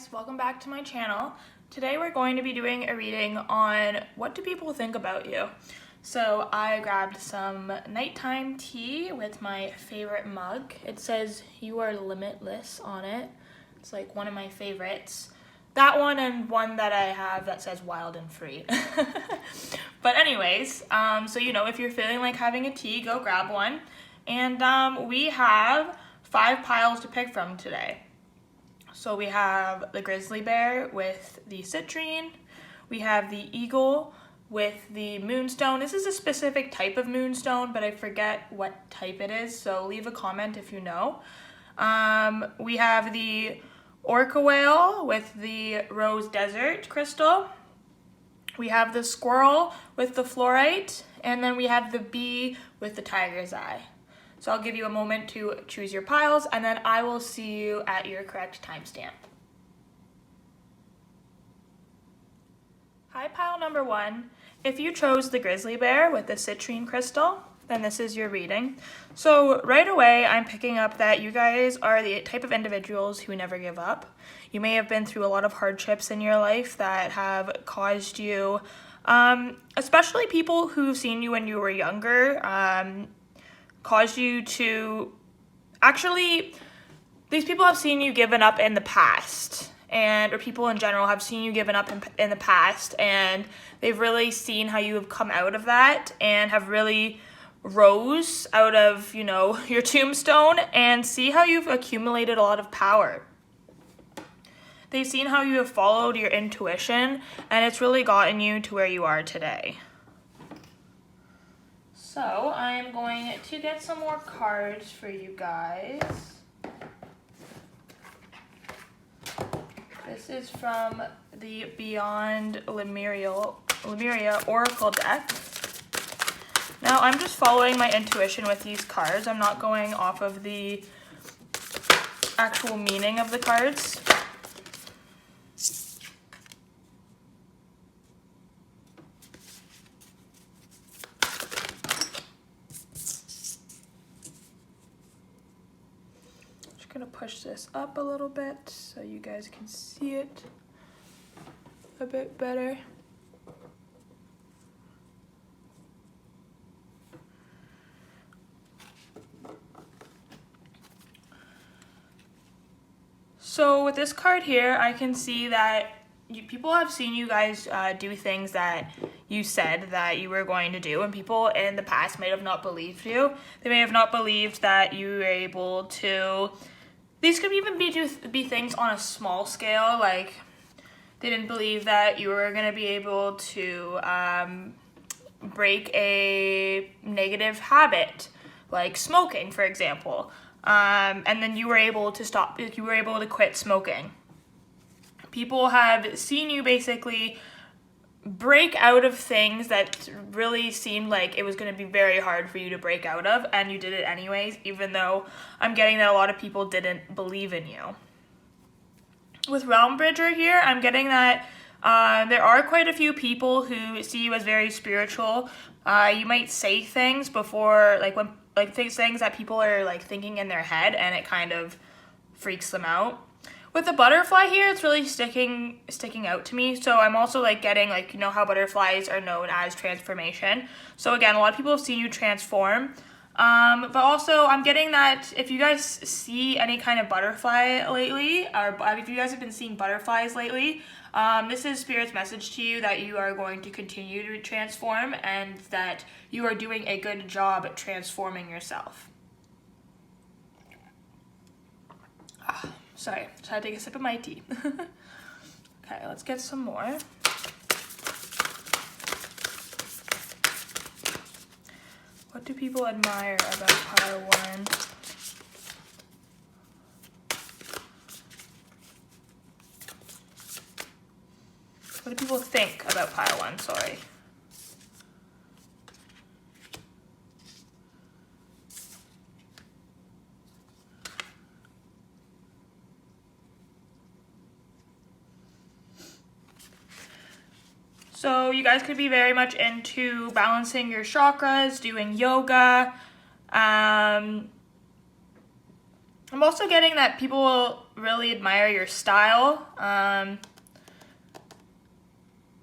guys, welcome back to my channel. Today we're going to be doing a reading on what do people think about you. So I grabbed some nighttime tea with my favorite mug. It says "You are limitless" on it. It's like one of my favorites. That one and one that I have that says "Wild and Free." But anyways, so if you're feeling like having a tea, go grab one. And we have 5 piles to pick from today. So we have the grizzly bear with the citrine. We have the eagle with the moonstone. This is a specific type of moonstone, but I forget what type it is, so leave a comment if you know. We have the orca whale with the rose desert crystal. We have the squirrel with the fluorite, and then we have the bee with the tiger's eye. So I'll give you a moment to choose your piles, and then I will see you at your correct timestamp. Hi, pile number 1. If you chose the grizzly bear with the citrine crystal, then this is your reading. So right away, I'm picking up that you guys are the type of individuals who never give up. You may have been through a lot of hardships in your life that have caused you, especially people who've seen you when you were younger, caused you to, actually, these people have seen you given up in the past, or people in general have seen you given up in the past, and they've really seen how you have come out of that and have really rose out of, your tombstone, and see how you've accumulated a lot of power. They've seen how you have followed your intuition, and it's really gotten you to where you are today. So I'm going to get some more cards for you guys. This is from the Beyond Lemuria Oracle deck. Now I'm just following my intuition with these cards. I'm not going off of the actual meaning of the cards. Gonna push this up a little bit so you guys can see it a bit better. So with this card here, I can see that people have seen you guys do things that you said that you were going to do, and people in the past may have not believed you. They may have not believed that you were able to. These could even be things on a small scale, like they didn't believe that you were going to be able to break a negative habit, like smoking, for example. And then you were able to stop, you were able to quit smoking. People have seen you basically break out of things that really seemed like it was going to be very hard for you to break out of, and you did it anyways, even though I'm getting that a lot of people didn't believe in you. With Realm Bridger here, I'm getting that there are quite a few people who see you as very spiritual. You might say things before, things that people are thinking in their head, and it kind of freaks them out. With the butterfly here, it's really sticking out to me. So I'm also getting how butterflies are known as transformation. So again, a lot of people have seen you transform. But also I'm getting that if you guys see any kind of butterfly lately, or if you guys have been seeing butterflies lately, this is Spirit's message to you that you are going to continue to transform, and that you are doing a good job at transforming yourself. Sorry, just had to take a sip of my tea. Okay, let's get some more. What do people admire about pile 1? What do people think about pile 1? Sorry. So you guys could be very much into balancing your chakras, doing yoga. I'm also getting that people really admire your style.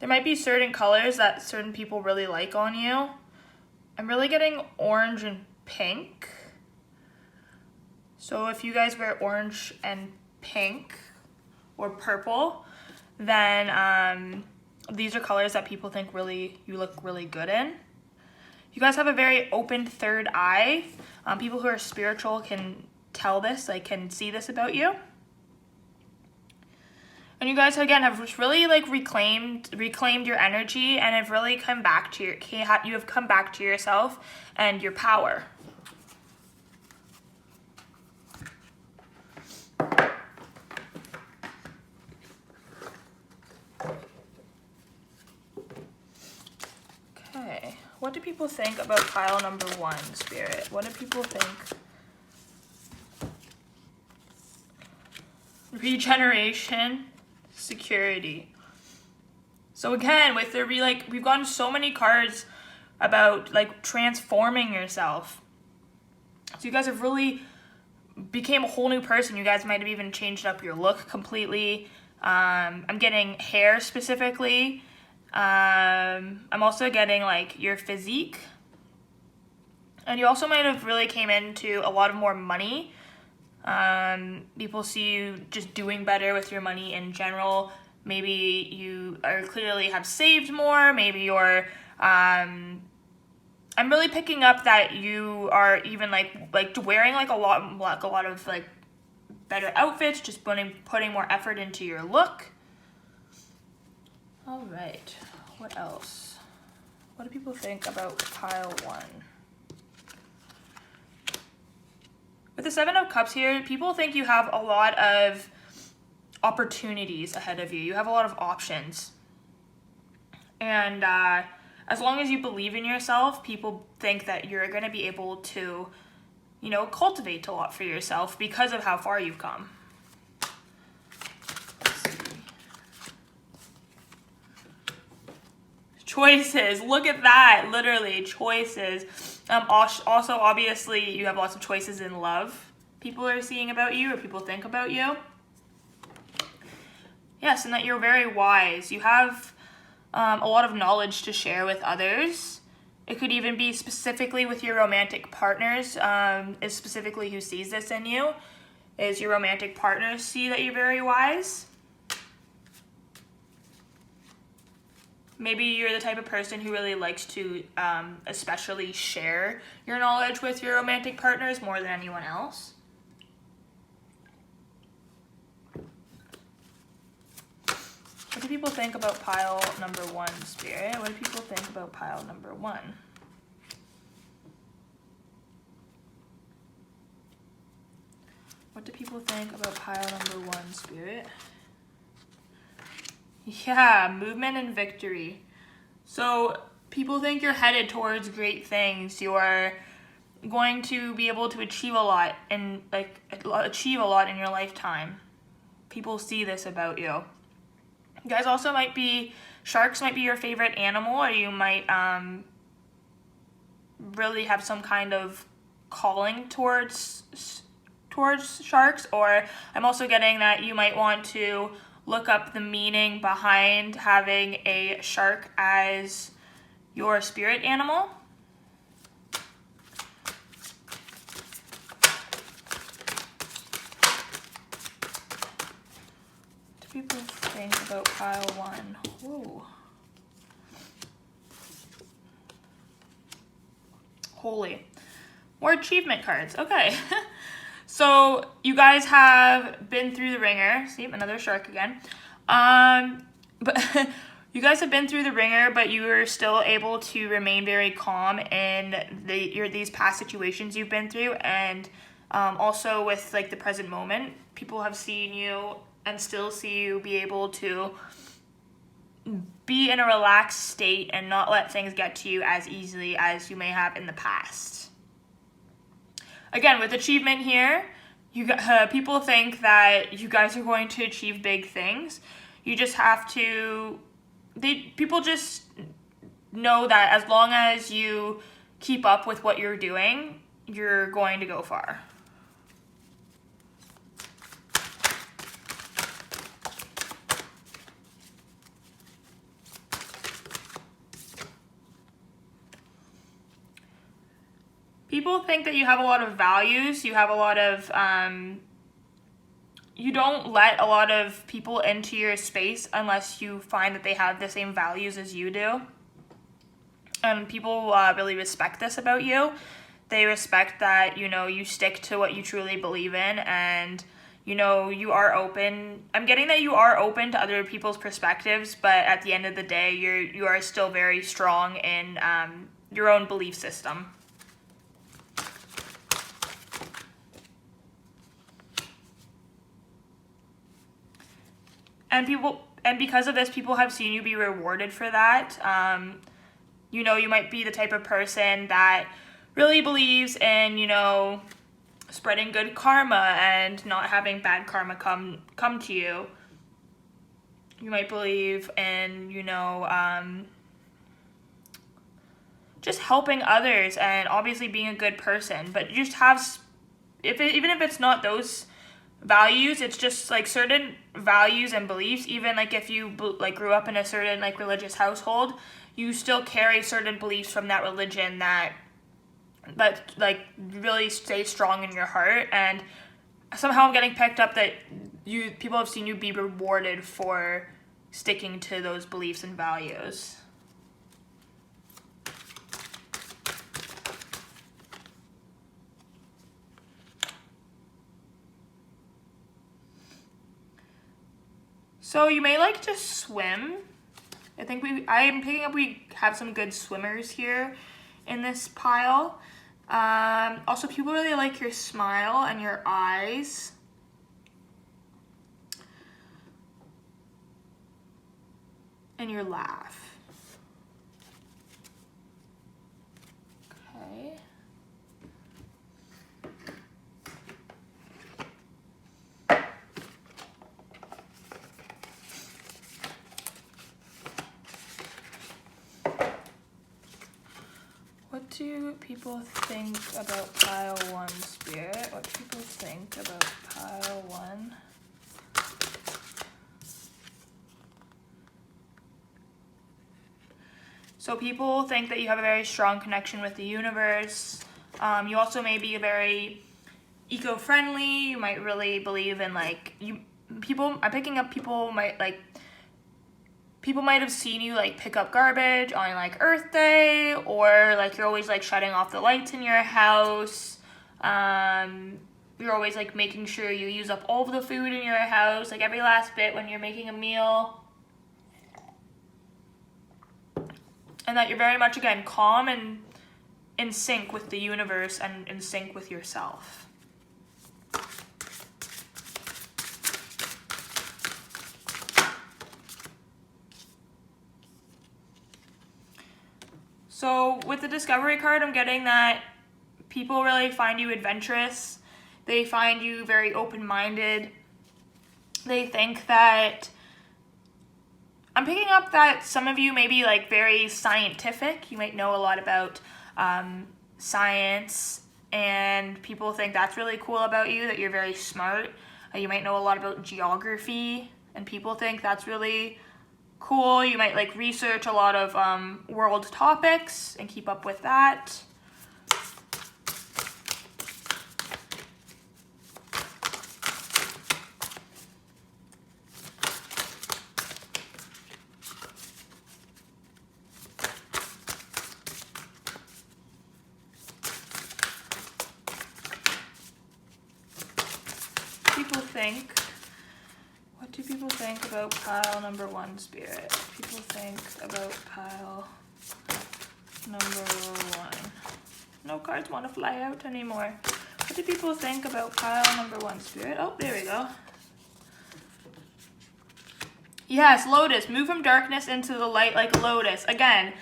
There might be certain colors that certain people really like on you. I'm really getting orange and pink. So if you guys wear orange and pink or purple, then these are colors that people think you look really good in. You guys have a very open third eye. People who are spiritual can tell this, like can see this about you. And you guys, again, have just really like reclaimed your energy and have really come back to you have come back to yourself and your power. Okay, what do people think about pile number 1, Spirit? What do people think? Regeneration. Security. So again, with the we've gotten so many cards about like transforming yourself. So you guys have really became a whole new person. You guys might have even changed up your look completely. I'm getting hair specifically. I'm also getting like your physique. And you also might have really came into a lot of more money. People see you just doing better with your money in general. Maybe you are clearly have saved more. Maybe you're, I'm really picking up that you are even like wearing like a lot of like better outfits, just putting more effort into your look. All right, what else? What do people think about pile 1? With the 7 of Cups here, people think you have a lot of opportunities ahead of you. You have a lot of options. And as long as you believe in yourself, people think that you're going to be able to, you know, cultivate a lot for yourself because of how far you've come. Let's see. Choices. Look at that. Literally, choices. Also, obviously, you have lots of choices in love. People are seeing about you, or people think about you. Yes, and that you're very wise. You have a lot of knowledge to share with others. It could even be specifically with your romantic partners, is specifically who sees this in you, is your romantic partners see that you're very wise. Maybe you're the type of person who really likes to especially share your knowledge with your romantic partners more than anyone else. What do people think about pile number 1, Spirit? What do people think about pile number 1? What do people think about pile number 1, Spirit? Yeah, movement and victory. So people think you're headed towards great things. You're going to be able to achieve a lot in your lifetime. People see this about you. You guys also might be, sharks might be your favorite animal, or you might really have some kind of calling towards sharks, or I'm also getting that you might want to look up the meaning behind having a shark as your spirit animal. What do people think about pile 1? Whoa. Holy. More achievement cards. Okay. So you guys have been through the ringer. See, another shark again. But you guys have been through the ringer, but you are still able to remain very calm in these past situations you've been through, and also with like the present moment. People have seen you and still see you be able to be in a relaxed state and not let things get to you as easily as you may have in the past. Again, with achievement here, people think that you guys are going to achieve big things. You just have to, people just know that as long as you keep up with what you're doing, you're going to go far. People think that you have a lot of values. You have a lot of, you don't let a lot of people into your space unless you find that they have the same values as you do. And people really respect this about you. They respect that, you know, you stick to what you truly believe in, and, you know, you are open. I'm getting that you are open to other people's perspectives, but at the end of the day, you are still very strong in your own belief system. And because of this, people have seen you be rewarded for that. You know, you might be the type of person that really believes in, you know, spreading good karma and not having bad karma come to you. You might believe in, you know, just helping others and obviously being a good person. But you just have, even if it's not those values, it's just like certain values and beliefs. Even like if you like grew up in a certain like religious household, you still carry certain beliefs from that religion that like really stay strong in your heart. And somehow I'm getting picked up that people have seen you be rewarded for sticking to those beliefs and values. So you may like to swim. I'm picking up we have some good swimmers here in this pile. Also, people really like your smile and your eyes. And your laugh. Okay. What do people think about pile 1, Spirit? What do people think about pile 1? So people think that you have a very strong connection with the universe. You also may be very eco-friendly. You might really believe in like I'm picking up people might have seen you like pick up garbage on like Earth Day, or like you're always like shutting off the lights in your house. You're always like making sure you use up all of the food in your house, like every last bit when you're making a meal. And that you're very much, again, calm and in sync with the universe and in sync with yourself. So with the Discovery card, I'm getting that people really find you adventurous. They find you very open-minded. They think that I'm picking up that some of you may be like very scientific. You might know a lot about science, and people think that's really cool about you, that you're very smart. You might know a lot about geography, and people think that's really cool. You might like research a lot of world topics and keep up with that. What do people think about pile number 1, Spirit? People think about pile number 1. No cards want to fly out anymore. What do people think about pile number 1, Spirit? Oh, there we go. Yes, Lotus. Move from darkness into the light like a lotus. Again,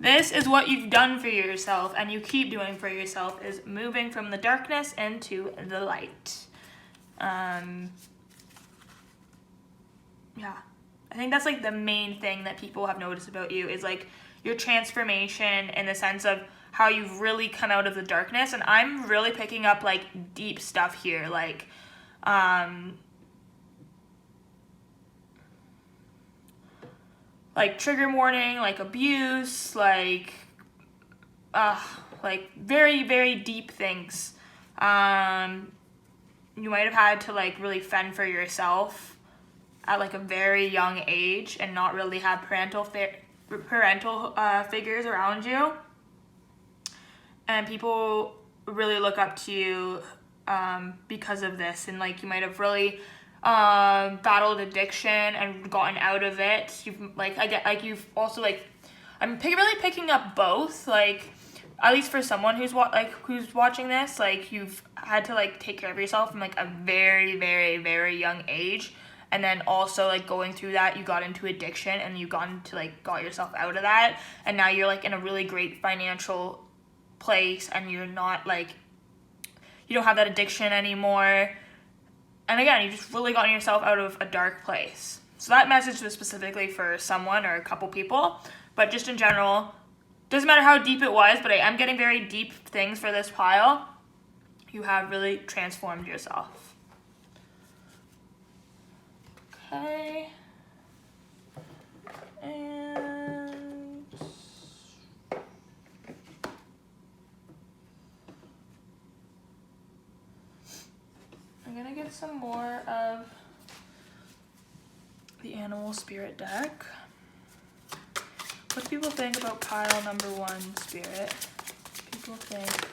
this is what you've done for yourself and you keep doing for yourself, is moving from the darkness into the light. Yeah, I think that's like the main thing that people have noticed about you, is like your transformation in the sense of how you've really come out of the darkness. And I'm really picking up like deep stuff here, like trigger warning, like abuse, like like very, very deep things. You might have had to like really fend for yourself at like a very young age and not really have parental figures around you. And people really look up to you because of this, and like you might have really battled addiction and gotten out of it. You've also like, I'm really picking up both, like at least for someone who's watching this, like you've had to like take care of yourself from like a very, very, very young age, and then also like going through that you got into addiction and you got yourself out of that, and now you're like in a really great financial place and you're not like, you don't have that addiction anymore, and again you just really gotten yourself out of a dark place. So that message was specifically for someone or a couple people, but just in general, doesn't matter how deep it was, but I am getting very deep things for this pile. You have really transformed yourself. Okay. And I'm gonna get some more of the animal spirit deck. What do people think about pile number 1, Spirit? People think.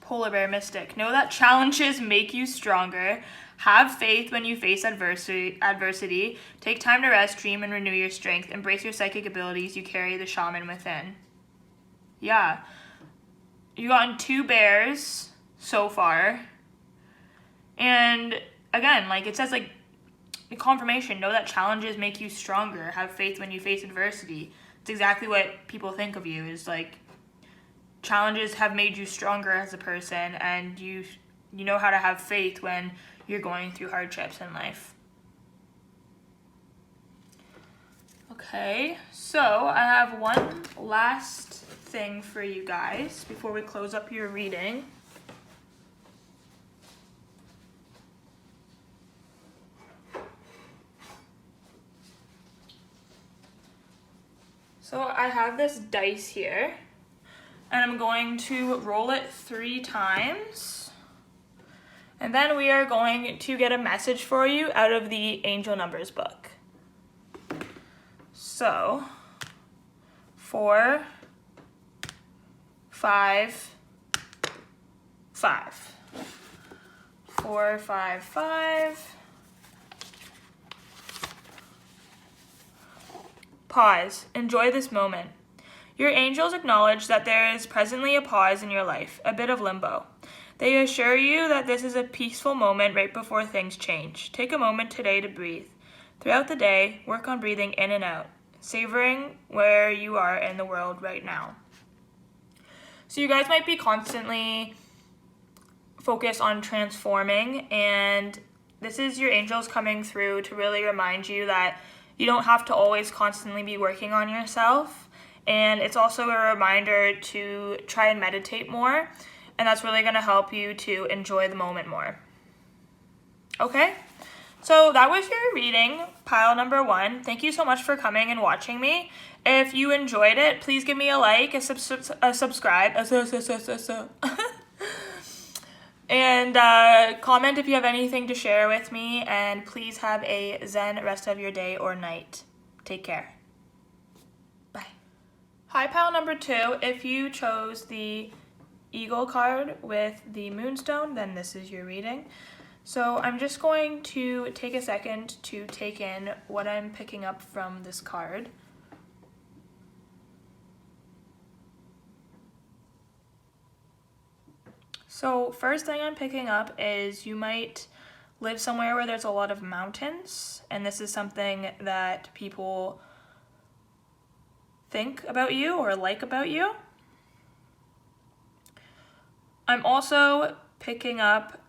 Polar Bear Mystic. Know that challenges make you stronger. Have faith when you face adversity. Take time to rest, dream, and renew your strength. Embrace your psychic abilities. You carry the shaman within. Yeah. You've gotten 2 bears so far. And again, like it says, like, confirmation, know that challenges make you stronger. Have faith when you face adversity. It's exactly what people think of you, is like challenges have made you stronger as a person, and you know how to have faith when you're going through hardships in life. Okay, so I have one last thing for you guys before we close up your reading. So I have this dice here, and I'm going to roll it 3 times. And then we are going to get a message for you out of the Angel Numbers book. So, 4, 5, 5. 4, 5, 5. Pause. Enjoy this moment. Your angels acknowledge that there is presently a pause in your life, a bit of limbo. They assure you that this is a peaceful moment right before things change. Take a moment today to breathe. Throughout the day, work on breathing in and out, savoring where you are in the world right now. So you guys might be constantly focused on transforming, and this is your angels coming through to really remind you that you don't have to always constantly be working on yourself. And it's also a reminder to try and meditate more. And that's really going to help you to enjoy the moment more. Okay? So that was your reading, pile number 1. Thank you so much for coming and watching me. If you enjoyed it, please give me a like, a subscribe. And comment if you have anything to share with me, and please have a zen rest of your day or night. Take care. Bye. Hi, pile number 2. If you chose the Eagle card with the Moonstone, then this is your reading. So I'm just going to take a second to take in what I'm picking up from this card. So first thing I'm picking up is you might live somewhere where there's a lot of mountains, and this is something that people think about you or like about you. I'm also picking up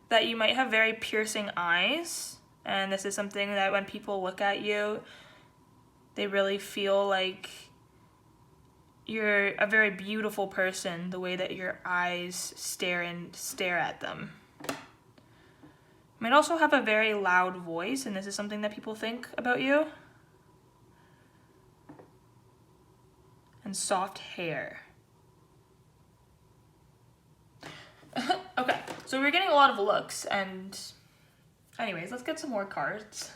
that you might have very piercing eyes, and this is something that when people look at you, they really feel like you're a very beautiful person, the way that your eyes stare at them. You might also have a very loud voice, and this is something that people think about you. And and soft hair. Okay, so we're getting a lot of looks, and anyways, let's get some more cards.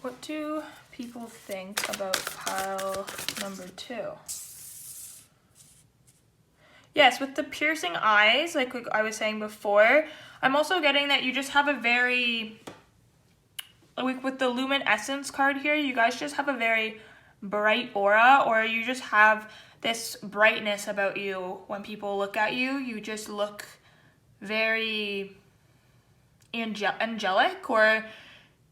What do people think about pile number 2? Yes, with the piercing eyes, like I was saying before, I'm also getting that you just have a very, like with the luminescence card here, you guys just have a very bright aura, or you just have this brightness about you. When people look at you, you just look very angelic, or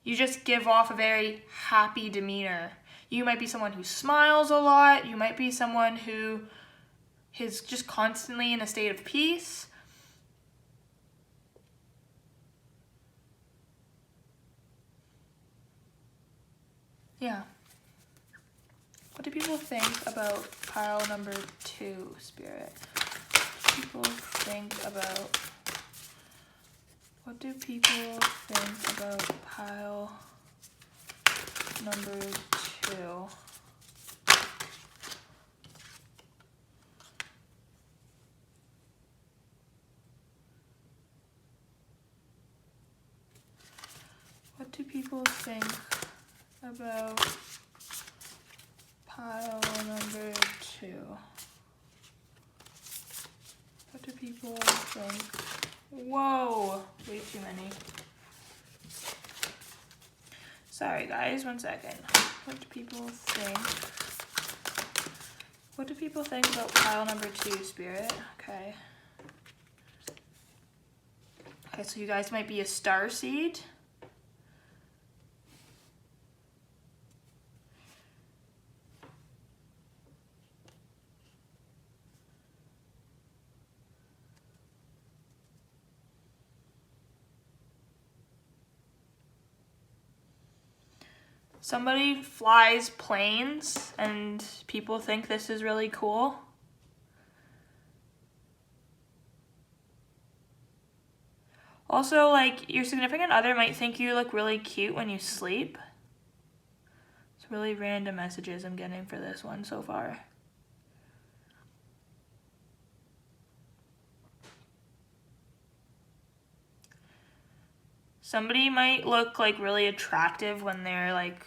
you just give off a very happy demeanor. You might be someone who smiles a lot. You might be someone who is just constantly in a state of peace. Yeah. What do people think about pile number 2, Spirit? What do people think about pile number 2? What do people think about pile number 2? What do people think? Whoa, way too many. Sorry guys, 1 second. What do people think? What do people think about pile number 2, Spirit? Okay. Okay, so you guys might be a star seed. Somebody flies planes and people think this is really cool. Also, like, your significant other might think you look really cute when you sleep. It's really random messages I'm getting for this one so far. Somebody might look like really attractive when they're like,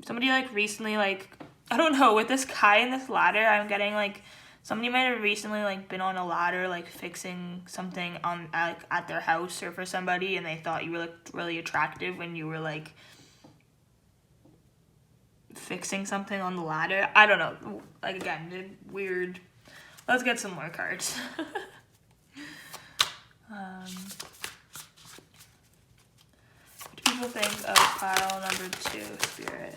somebody like recently, like, I don't know, with this guy in this ladder, I'm getting like, somebody might have recently like been on a ladder like fixing something on at their house or for somebody, and they thought you looked really attractive when you were like fixing something on the ladder. I don't know, like again, weird. Let's get some more cards. What do people think of pile number 2, Spirit?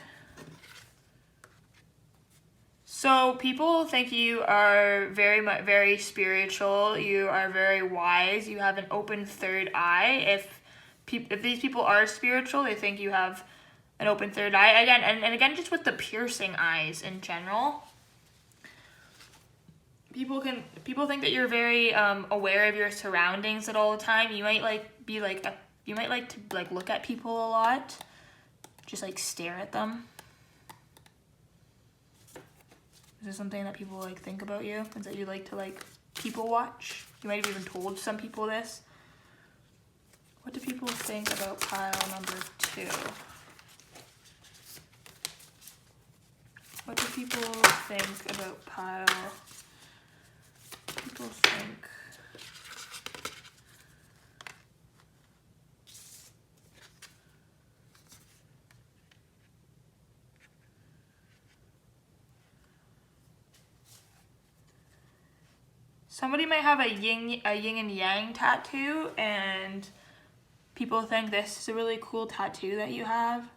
So people think you are very spiritual. You are very wise. You have an open third eye. If these people are spiritual, they think you have an open third eye. Again, and again, just with the piercing eyes in general. People think that you're very aware of your surroundings at all the time. You might like be like you might like to like look at people a lot, just like stare at them. Is this something that people like think about you? Is that you like to like people watch? You might have even told some people this. What do people think about pile number 2? What do people think about pile? People think. Somebody might have a yin and yang tattoo, and people think this is a really cool tattoo that you have.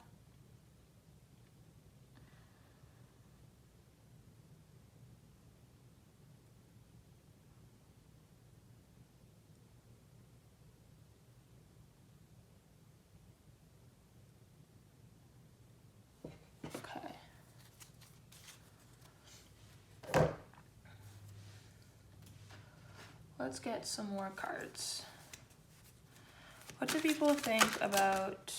Let's get some more cards. What do people think about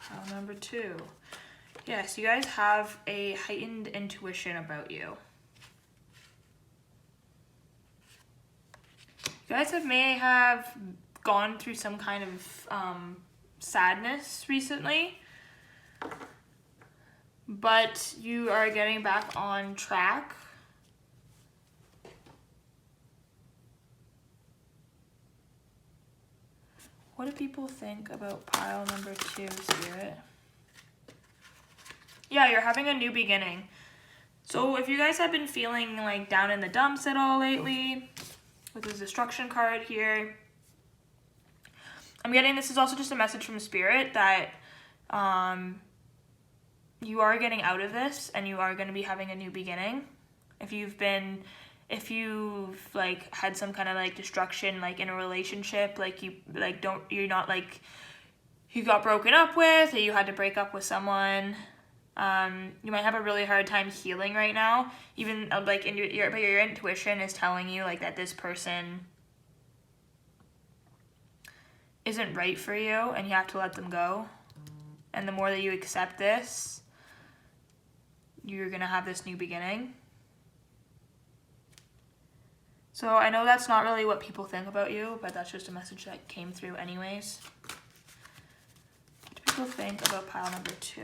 pile number 2? Yes, you guys have a heightened intuition about you. You guys may have gone through some kind of sadness recently, but you are getting back on track. What do people think about pile number 2, Spirit? Yeah, you're having a new beginning. So if you guys have been feeling like down in the dumps at all lately, with this destruction card here, I'm getting this is also just a message from Spirit that you are getting out of this and you are going to be having a new beginning. If you've like had some kind of like destruction like in a relationship, like you got broken up with, or you had to break up with someone, you might have a really hard time healing right now. Even like in your intuition is telling you like that this person isn't right for you and you have to let them go. And the more that you accept this, you're gonna have this new beginning. So I know that's not really what people think about you, but that's just a message that came through anyways. What do people think about pile number 2?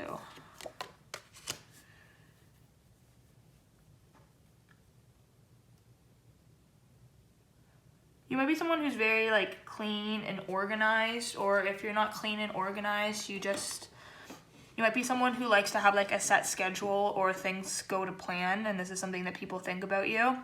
You might be someone who's very like clean and organized, or if you're not clean and organized, you might be someone who likes to have like a set schedule or things go to plan, and this is something that people think about you.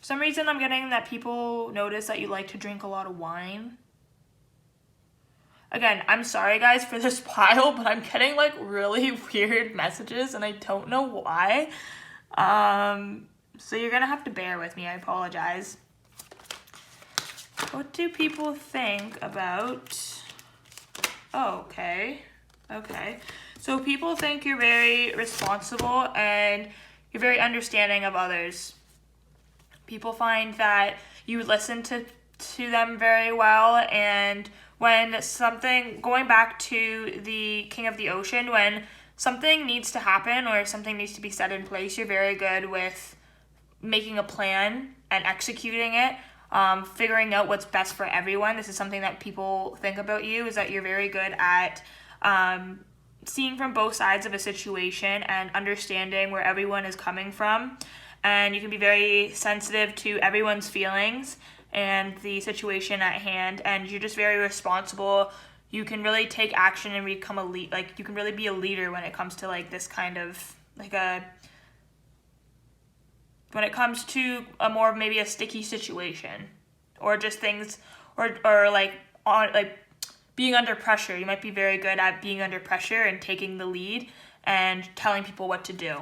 For some reason, I'm getting that people notice that you like to drink a lot of wine. Again, I'm sorry guys for this pile, but I'm getting like really weird messages and I don't know why. So you're gonna have to bear with me, I apologize. What do people think about... Oh, okay. So people think you're very responsible and you're very understanding of others. People find that you listen to them very well, and when something, going back to the King of the Ocean, when something needs to happen or something needs to be set in place, you're very good with making a plan and executing it, figuring out what's best for everyone. This is something that people think about you, is that you're very good at seeing from both sides of a situation and understanding where everyone is coming from. And you can be very sensitive to everyone's feelings and the situation at hand, and you're just very responsible. You can really take action and become a lead. Like you can really be a leader when it comes to like this kind of when it comes to a more maybe a sticky situation, or just things, or like on like being under pressure. You might be very good at being under pressure and taking the lead and telling people what to do.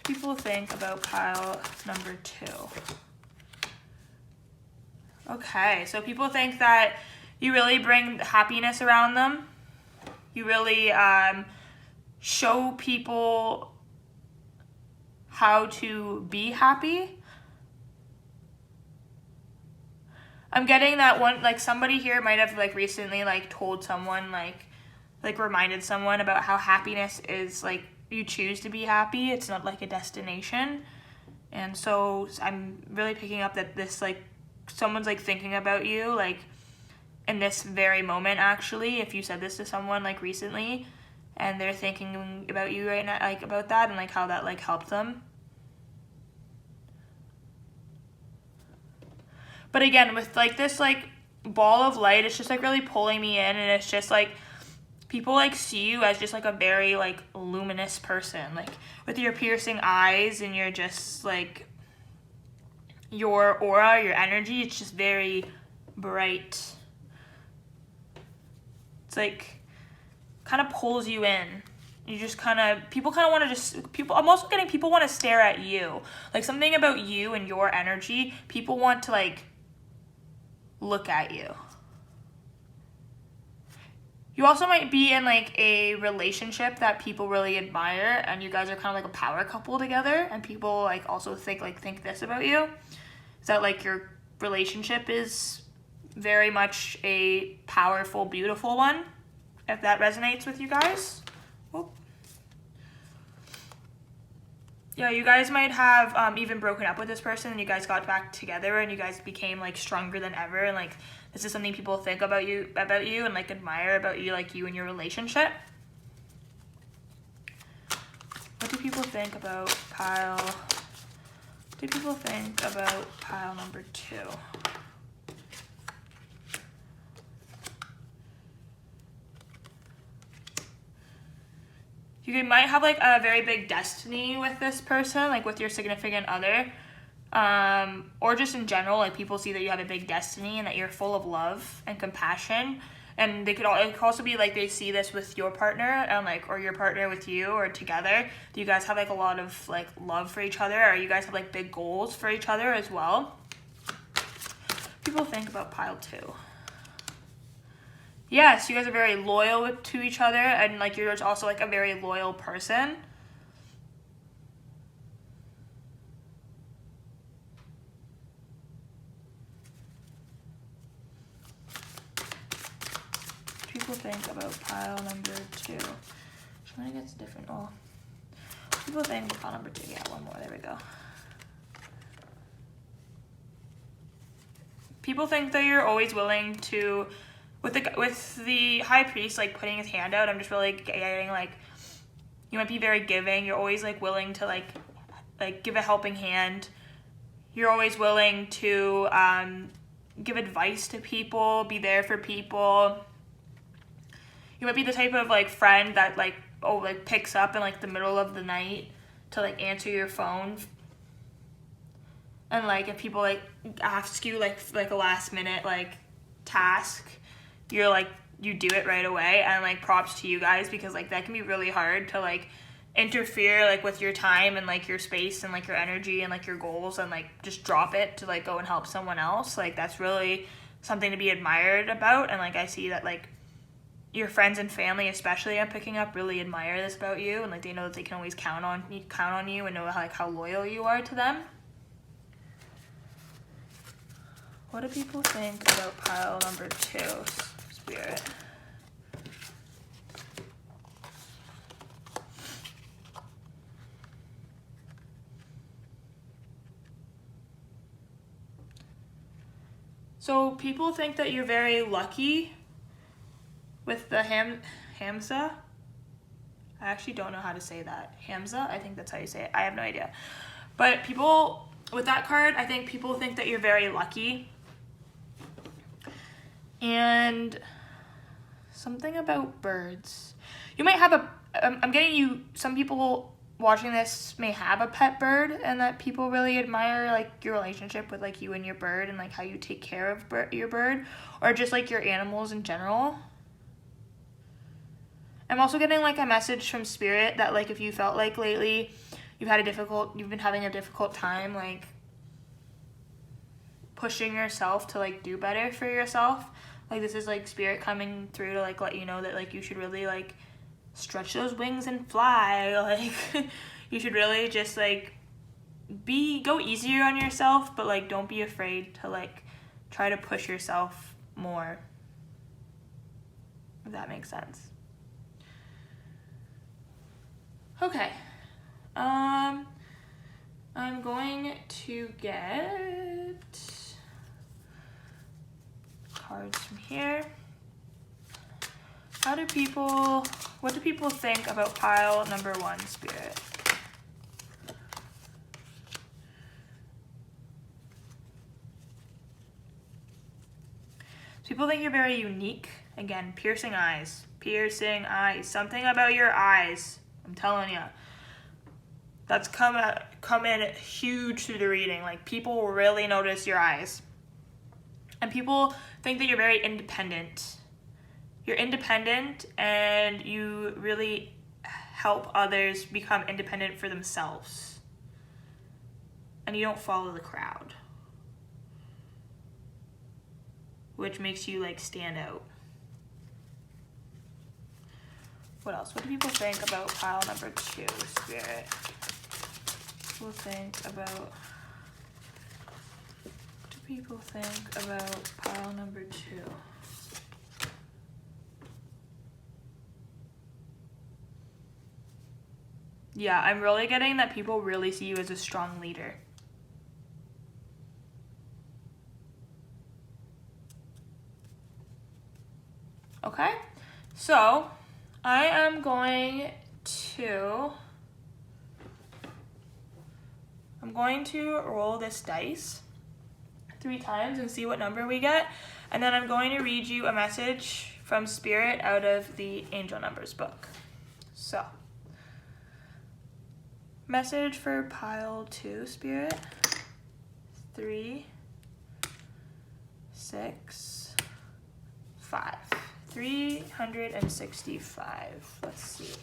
What do people think about pile number 2? Okay, so people think that you really bring happiness around them. You really show people how to be happy. I'm getting that one, like somebody here might have like recently like told someone like reminded someone about how happiness is like you choose to be happy. It's not like a destination. And so I'm really picking up that this like someone's like thinking about you like in this very moment. Actually, if you said this to someone like recently and they're thinking about you right now, like about that and like how that like helped them. But again, with like this like ball of light, it's just like really pulling me in, and it's just like people like see you as just like a very like luminous person, like with your piercing eyes and you're just like your aura, your energy, it's just very bright. It's like kind of pulls you in. You just people want to I'm also getting people want to stare at you. Like something about you and your energy, people want to like look at you. You also might be in like a relationship that people really admire, and you guys are kind of like a power couple together, and people like also think this about you. Is that like your relationship is very much a powerful, beautiful one, if that resonates with you guys. Whoop. Yeah, you guys might have even broken up with this person and you guys got back together and you guys became like stronger than ever, and like this is something people think about you and like admire about you, like you and your relationship. What do people think about pile? What do people think about pile number 2? You might have like a very big destiny with this person, like with your significant other, or just in general, like people see that you have a big destiny and that you're full of love and compassion. And it could also be like they see this with your partner, and like, or your partner with you, or together. Do you guys have like a lot of like love for each other, or you guys have like big goals for each other as well? People think about pile 2. Yes, you guys are very loyal to each other, and like you're also like a very loyal person. People think about pile number 2. Trying to get different. Oh, people think about pile number 2. Yeah, one more. There we go. People think that you're always willing to. With the high priest like putting his hand out, I'm just really getting like you might be very giving. You're always like willing to like give a helping hand. You're always willing to give advice to people, be there for people. You might be the type of like friend that like picks up in like the middle of the night to like answer your phone. And like if people like ask you like a last minute like task, you're like you do it right away. And like props to you guys, because like that can be really hard to like interfere like with your time and like your space and like your energy and like your goals, and like just drop it to like go and help someone else. Like that's really something to be admired about. And like I see that like your friends and family especially, I'm picking up, really admire this about you, and like they know that they can always count on you and know how loyal you are to them. What do people think about pile number 2, Spirit? So people think that you're very lucky with the Hamza. I actually don't know how to say that. Hamza? I think that's how you say it. I have no idea. But people, with that card, I think people think that you're very lucky. And something about birds. You might have some people watching this may have a pet bird, and that people really admire like your relationship with like you and your bird, and like how you take care of your bird, or just like your animals in general. I'm also getting like a message from Spirit that like if you felt like lately you've been having a difficult time like pushing yourself to like do better for yourself, like this is like Spirit coming through to like let you know that like you should really like stretch those wings and fly. Like you should really just like go easier on yourself, but like don't be afraid to like try to push yourself more, if that makes sense. Okay, I'm going to get cards from here. What do people think about pile number 1, Spirit? People think you're very unique. Again, piercing eyes. Something about your eyes. I'm telling you. That's come in huge through the reading. Like people really notice your eyes. And people think that you're very independent. You're independent and you really help others become independent for themselves. And you don't follow the crowd, which makes you like stand out. What else? What do people think about pile number 2, Spirit? What do people think about pile number 2? Yeah, I'm really getting that people really see you as a strong leader. Okay, so I am going to roll this dice 3 times and see what number we get. And then I'm going to read you a message from Spirit out of the Angel Numbers book. So, message for pile 2, Spirit. 3, 6, 5. 365. Let's see.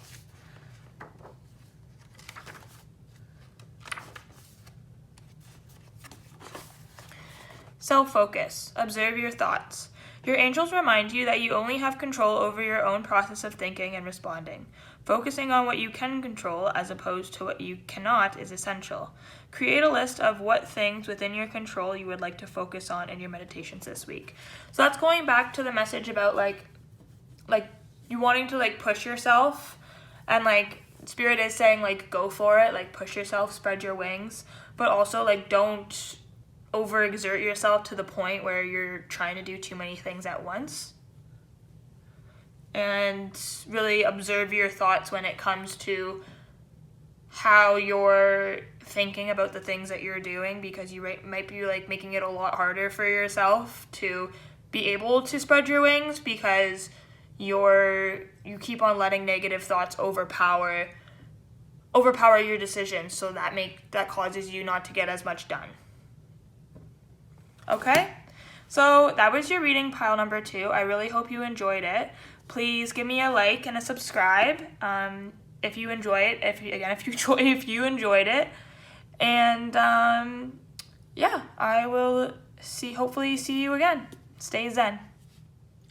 Self-focus. Observe your thoughts. Your angels remind you that you only have control over your own process of thinking and responding. Focusing on what you can control as opposed to what you cannot is essential. Create a list of what things within your control you would like to focus on in your meditations this week. So that's going back to the message about like you wanting to like push yourself, and like Spirit is saying like go for it, like push yourself, spread your wings, but also like don't overexert yourself to the point where you're trying to do too many things at once. And really observe your thoughts when it comes to how you're thinking about the things that you're doing, because you might be like making it a lot harder for yourself to be able to spread your wings, because you keep on letting negative thoughts overpower your decisions, so that causes you not to get as much done. Okay, so that was your reading, pile number 2. I really hope you enjoyed it. Please give me a like and a subscribe if you enjoy it. If you enjoyed it, and yeah, I will hopefully see you again. Stay zen.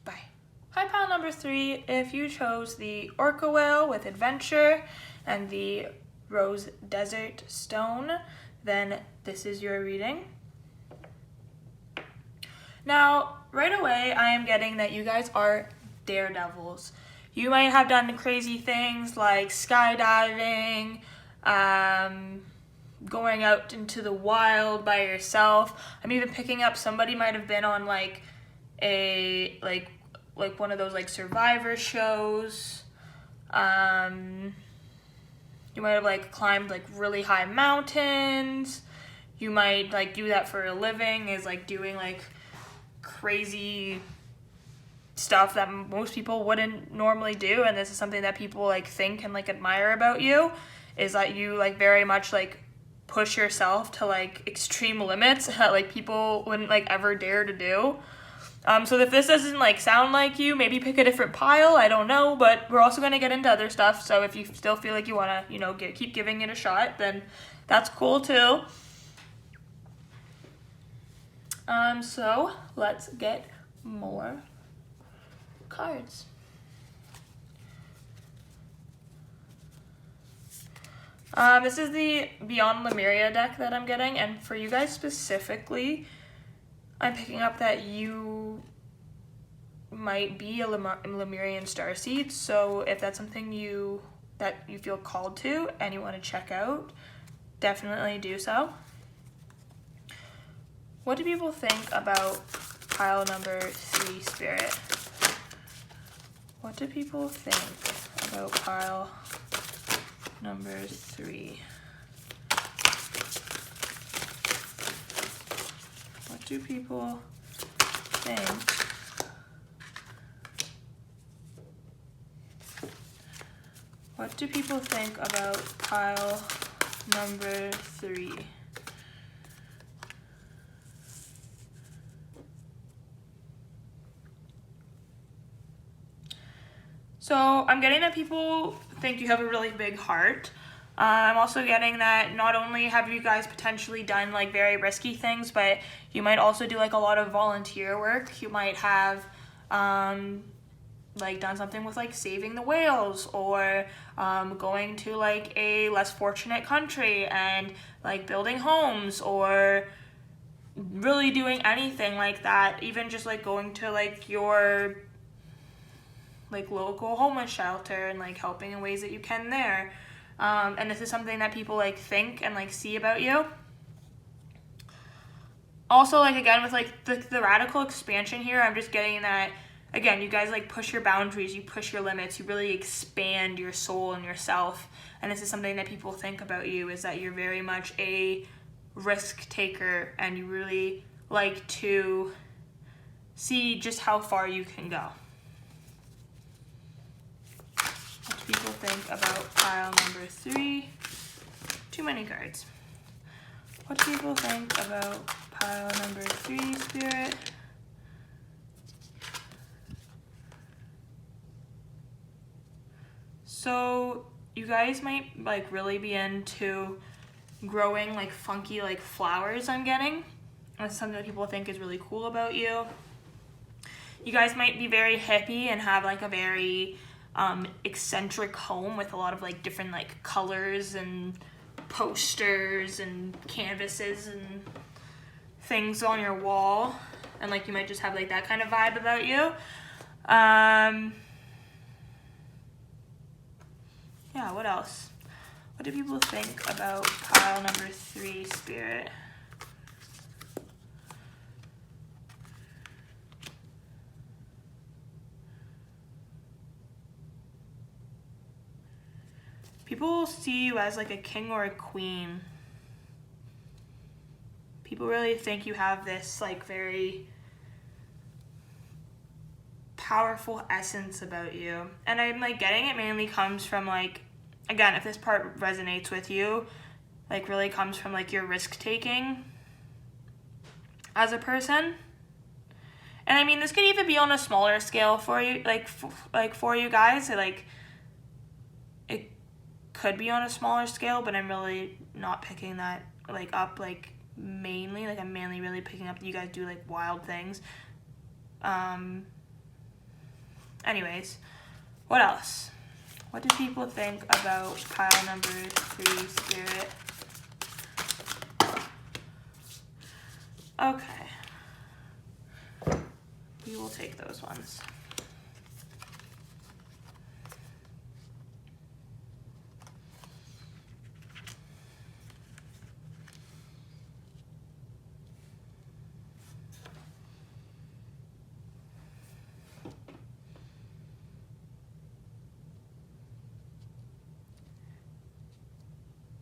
Bye. Hi, pile number 3. If you chose the orca whale with adventure and the rose desert stone, then this is your reading. Now, right away, I am getting that you guys are daredevils. You might have done crazy things like skydiving, going out into the wild by yourself. I'm even picking up somebody might have been on like one of those like survivor shows. You might have like climbed like really high mountains. You might like do that for a living, is like doing like crazy stuff that most people wouldn't normally do. And this is something that people like think and like admire about you, is that you like very much like push yourself to like extreme limits that like people wouldn't like ever dare to do. So if this doesn't like sound like you, maybe pick a different pile. I don't know, but we're also going to get into other stuff. So if you still feel like you want to, keep giving it a shot, then that's cool too. So let's get more cards. This is the Beyond Lemuria deck that I'm getting, and for you guys specifically, I'm picking up that you might be a Lemurian starseed. So if that's something that you feel called to and you want to check out, definitely do so. What do people think about pile number 3, Spirit? What do people think about pile number 3? What do people think? What do people think about pile number 3? So I'm getting that people think you have a really big heart. I'm also getting that not only have you guys potentially done like very risky things, but you might also do like a lot of volunteer work. You might have like done something with like saving the whales, or going to like a less fortunate country and like building homes, or really doing anything like that. Even just like going to like your like local homeless shelter and like helping in ways that you can there. And this is something that people like think and like see about you. Also, like again with like the radical expansion here, I'm just getting that again, you guys like push your boundaries, you push your limits, you really expand your soul and yourself. And this is something that people think about you, is that you're very much a risk taker and you really like to see just how far you can go. What do people think about pile number 3? Too many cards. What do people think about pile number 3, Spirit? So you guys might like really be into growing like funky like flowers, I'm getting. That's something that people think is really cool about you. You guys might be very hippie and have like a very eccentric home with a lot of like different like colors and posters and canvases and things on your wall, and like you might just have like that kind of vibe about you. Yeah, what else? What do people think about pile number 3, Spirit? People see you as like a king or a queen. People really think you have this like very powerful essence about you. And I'm like getting it mainly comes from like, again, if this part resonates with you, like really comes from like your risk taking as a person. And I mean, this could even be on a smaller scale for you, like for you guys. Like it could be on a smaller scale, but I'm really not picking that like up like mainly. Like I'm mainly really picking up that you guys do like wild things. Anyways, what else? What do people think about pile number 3, Spirit? Okay. We will take those ones.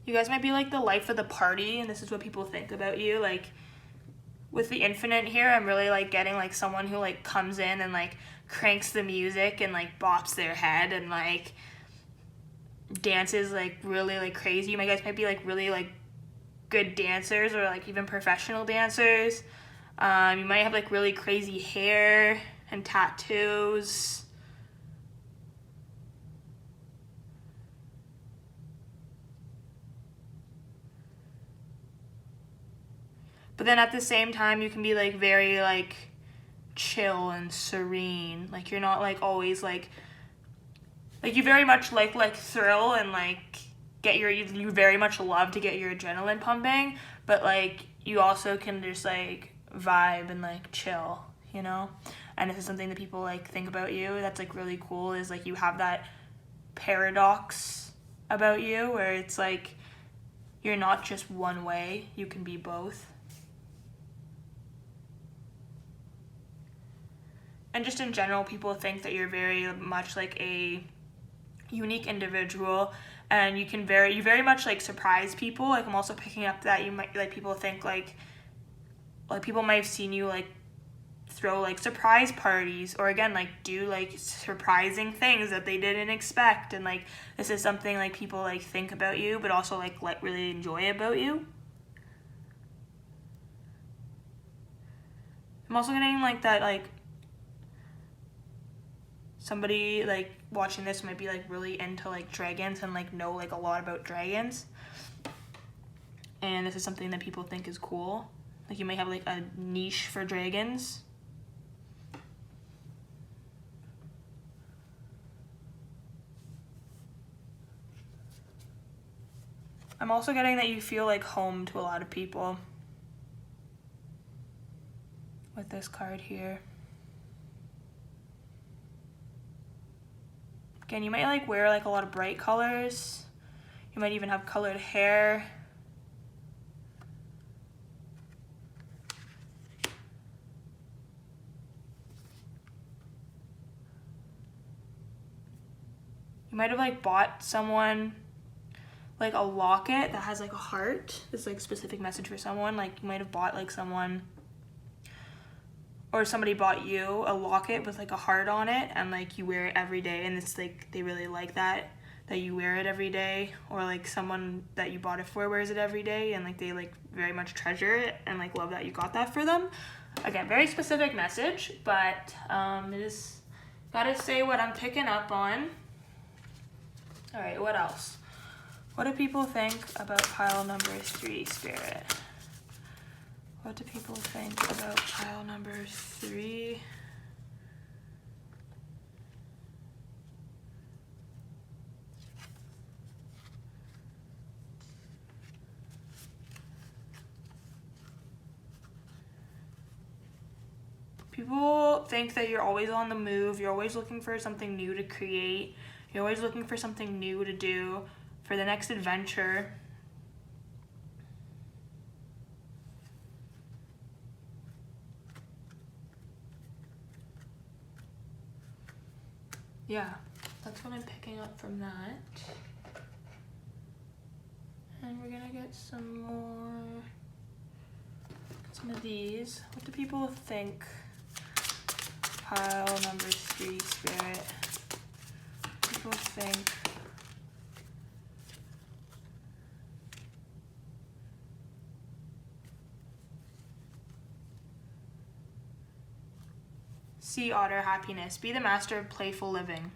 You guys might be like the life of the party, and this is what people think about you. Like with the infinite here, I'm really like getting like someone who like comes in and like cranks the music and like bops their head and like dances like really like crazy. You guys might be like really like good dancers or like even professional dancers. You might have like really crazy hair and tattoos. But then at the same time, you can be like very like chill and serene. Like you're not like always like you very much like thrill and like you very much love to get your adrenaline pumping, but like you also can just like vibe and like chill, you know? And this is something that people like think about you that's like really cool, is like you have that paradox about you where it's like you're not just one way, you can be both. And just in general, people think that you're very much like a unique individual, and you very much like surprise people. Like I'm also picking up that you might like people think like people might have seen you like throw like surprise parties, or again like do like surprising things that they didn't expect, and like this is something like people like think about you, but also like really enjoy about you. I'm also getting like that like somebody like watching this might be like really into like dragons and like know like a lot about dragons. And this is something that people think is cool. Like you might have like a niche for dragons. I'm also getting that you feel like home to a lot of people with this card here. Again, you might like wear like a lot of bright colors. You might even have colored hair. You might have like bought someone like a locket that has like a heart. This is like a specific message for someone. Like you might have bought like someone, or somebody bought you a locket with like a heart on it, and like you wear it every day, and it's like they really like that you wear it every day, or like someone that you bought it for wears it every day, and like they like very much treasure it and like love that you got that for them. Again, very specific message, but it is gotta say what I'm picking up on. All right, what else? What do people think about pile number 3, Spirit? What do people think about pile number 3? People think that you're always on the move. You're always looking for something new to create. You're always looking for something new to do for the next adventure. Yeah, that's what I'm picking up from that. And we're gonna get some of these. What do people think? Pile number 3, Spirit. People think Sea Otter, happiness. Be the master of playful living.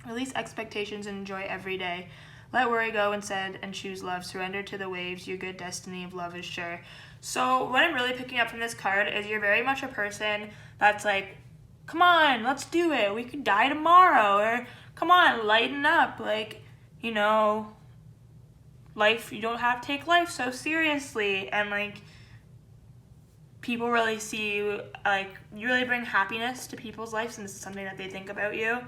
Release expectations and enjoy every day. Let worry go instead and choose love. Surrender to the waves. Your good destiny of love is sure. So what I'm really picking up from this card is you're very much a person that's like, come on, let's do it. We could die tomorrow. Or come on, lighten up. Like, you know, life, you don't have to take life so seriously. And like, people really see you, like, you really bring happiness to people's lives, and this is something that they think about you.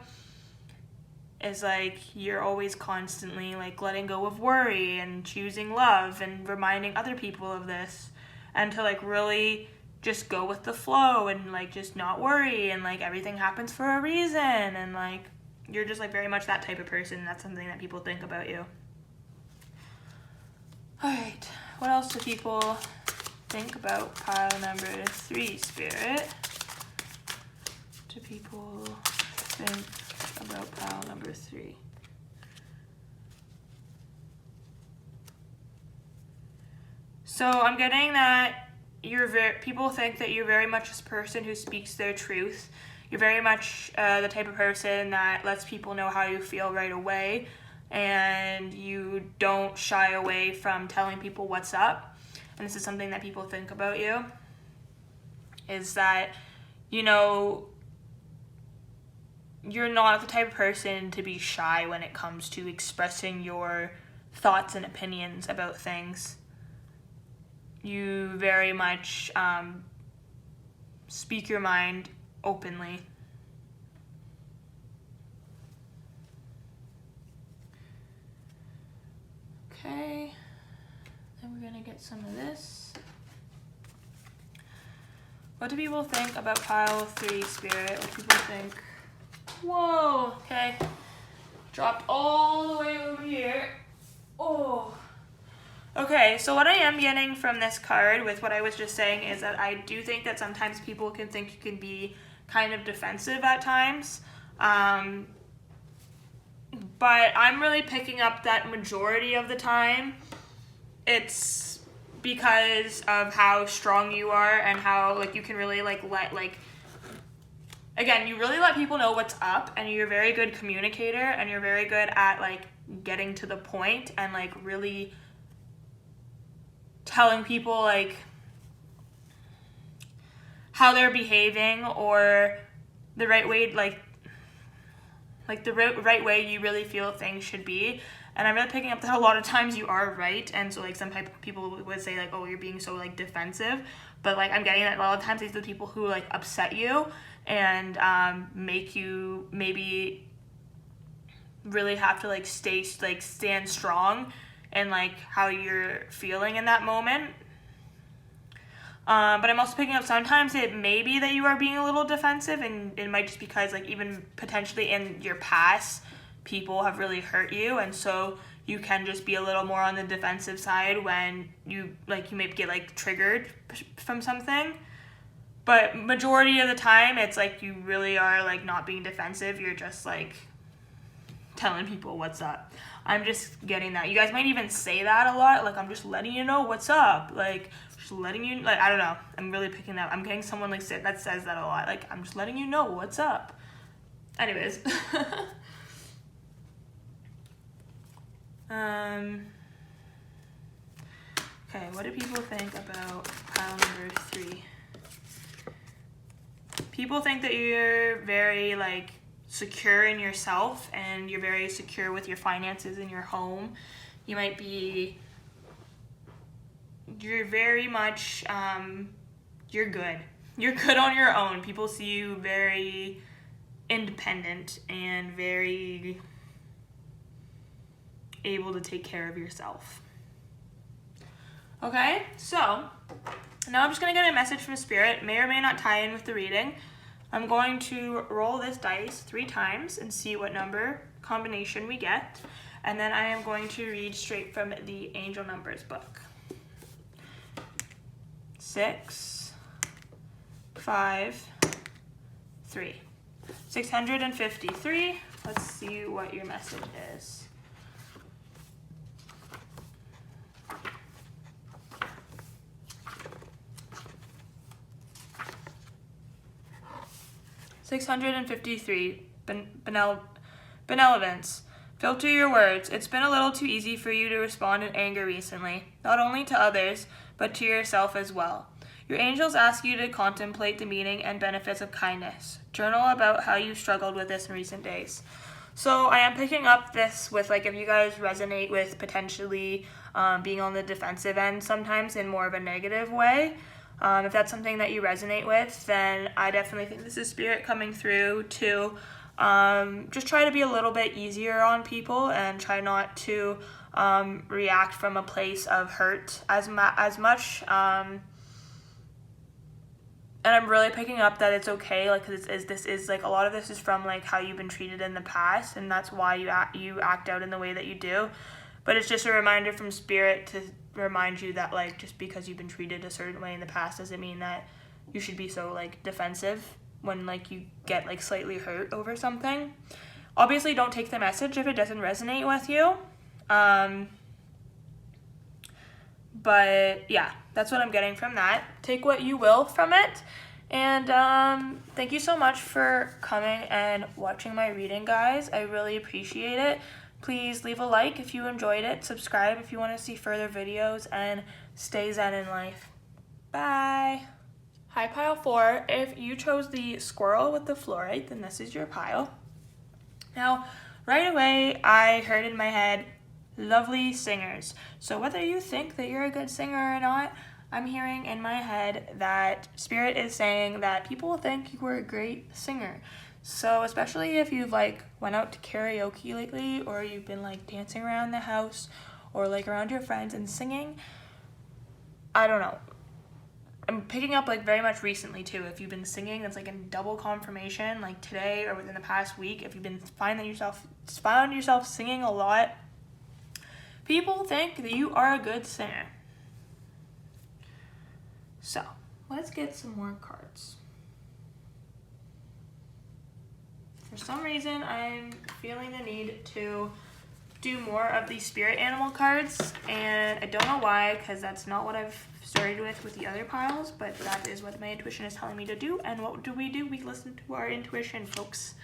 Is like, you're always constantly like letting go of worry and choosing love and reminding other people of this, and to like really just go with the flow and like just not worry, and like everything happens for a reason, and like you're just like very much that type of person. That's something that people think about you. All right, what else do people think about pile number 3, Spirit? Do people think about pile number 3? So I'm getting that people think that you're very much this person who speaks their truth. You're very much the type of person that lets people know how you feel right away, and you don't shy away from telling people what's up. And this is something that people think about you, is that, you know, you're not the type of person to be shy when it comes to expressing your thoughts and opinions about things. You very much speak your mind openly. Okay, then we're gonna get some of this. What do people think about pile 3, Spirit? What do people think? Whoa, okay. Dropped all the way over here. Oh. Okay, so what I am getting from this card with what I was just saying is that I do think that sometimes people can think you can be kind of defensive at times. But I'm really picking up that majority of the time it's because of how strong you are and how like you can really like let like again, you really let people know what's up, and you're a very good communicator, and you're very good at like getting to the point and like really telling people like how they're behaving, or the right way, like the right way you really feel things should be. And I'm really picking up that a lot of times you are right, and so like some people would say like, oh, you're being so like defensive, but like I'm getting that a lot of times these are the people who like upset you and make you maybe really have to like stand strong and like how you're feeling in that moment. But I'm also picking up sometimes it may be that you are being a little defensive, and it might just because like even potentially in your past people have really hurt you, and so you can just be a little more on the defensive side when you maybe get like triggered from something. But majority of the time it's like you really are like not being defensive, you're just like telling people what's up. I'm just getting that. You guys might even say that a lot, like I'm just letting you know what's up, like just letting you, like I don't know, I'm really picking that. I'm getting someone like that says that a lot, like I'm just letting you know what's up. Anyways. Okay, what do people think about pile number 3? People think that you're very like secure in yourself, and you're very secure with your finances in your home. You might be, you're very much, you're good. You're good on your own. People see you very independent and very able to take care of yourself. Okay, so now I'm just going to get a message from Spirit, may or may not tie in with the reading. I'm going to roll this dice 3 times and see what number combination we get, and then I am going to read straight from the Angel Numbers book. 6, 5, 3. 653. Let's see what your message is. $653. Benevolence. Filter your words. It's been a little too easy for you to respond in anger recently, not only to others, but to yourself as well. Your angels ask you to contemplate the meaning and benefits of kindness. Journal about how you struggled with this in recent days. So I am picking up this with, like, if you guys resonate with potentially being on the defensive end sometimes in more of a negative way. If that's something that you resonate with, then I definitely think this is Spirit coming through to just try to be a little bit easier on people and try not to react from a place of hurt as much. And I'm really picking up that it's okay, like, cause this is like a lot of this is from like how you've been treated in the past, and that's why you act out in the way that you do. But it's just a reminder from Spirit to remind you that, like, just because you've been treated a certain way in the past doesn't mean that you should be so like defensive when like you get like slightly hurt over something. Obviously, don't take the message if it doesn't resonate with you. But yeah, that's what I'm getting from that. Take what you will from it. And thank you so much for coming and watching my reading, guys. I really appreciate it. Please leave a like if you enjoyed it. Subscribe if you want to see further videos. And stay zen in life. Bye. Hi, pile 4. If you chose the squirrel with the fluorite, then this is your pile. Now, right away, I heard in my head, lovely singers. So whether you think that you're a good singer or not, I'm hearing in my head that Spirit is saying that people think you were a great singer. So especially if you've like went out to karaoke lately, or you've been like dancing around the house or like around your friends and singing, I don't know. I'm picking up like very much recently too. If you've been singing, that's like in double confirmation, like today or within the past week. If you've been found yourself singing a lot, people think that you are a good singer. So let's get some more cards. For some reason, I'm feeling the need to do more of these spirit animal cards, and I don't know why, because that's not what I've started with the other piles, but that is what my intuition is telling me to do. And what do? We listen to our intuition, folks,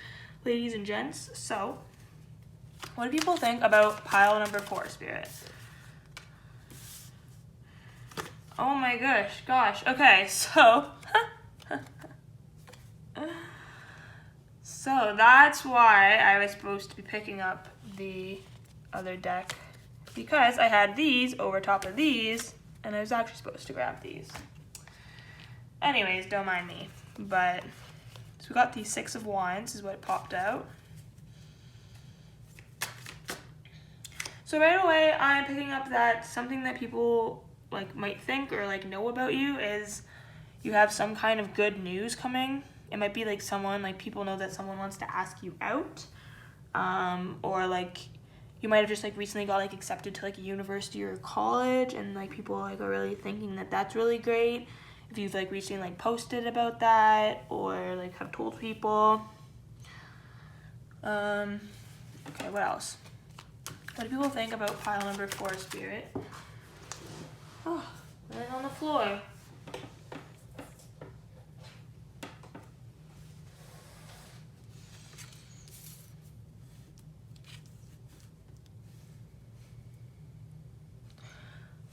ladies and gents. So what do people think about pile number 4, Spirit? Oh my gosh. Okay, so so that's why I was supposed to be picking up the other deck, because I had these over top of these, and I was actually supposed to grab these. Anyways, don't mind me. But so we got the 6 of Wands is what popped out. So right away, I'm picking up that something that people like might think or like know about you is you have some kind of good news coming. It might be like someone, like people know that someone wants to ask you out, or like you might have just like recently got like accepted to like a university or college, and like people like are really thinking that that's really great. If you've like recently like posted about that or like have told people. Okay, what else? What do people think about pile number 4, Spirit? Oh, laying on the floor.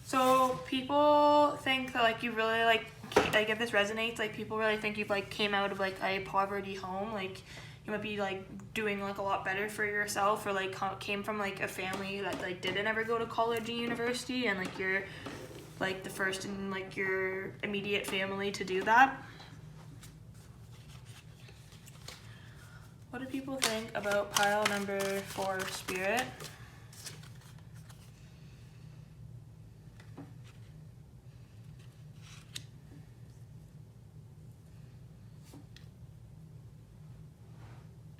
So people think that like you really like if this resonates, like people really think you've like came out of like a poverty home, like you might be like doing like a lot better for yourself, or like came from like a family that like didn't ever go to college and university, and like you're like the first in like your immediate family to do that. What do people think about pile number 4, Spirit?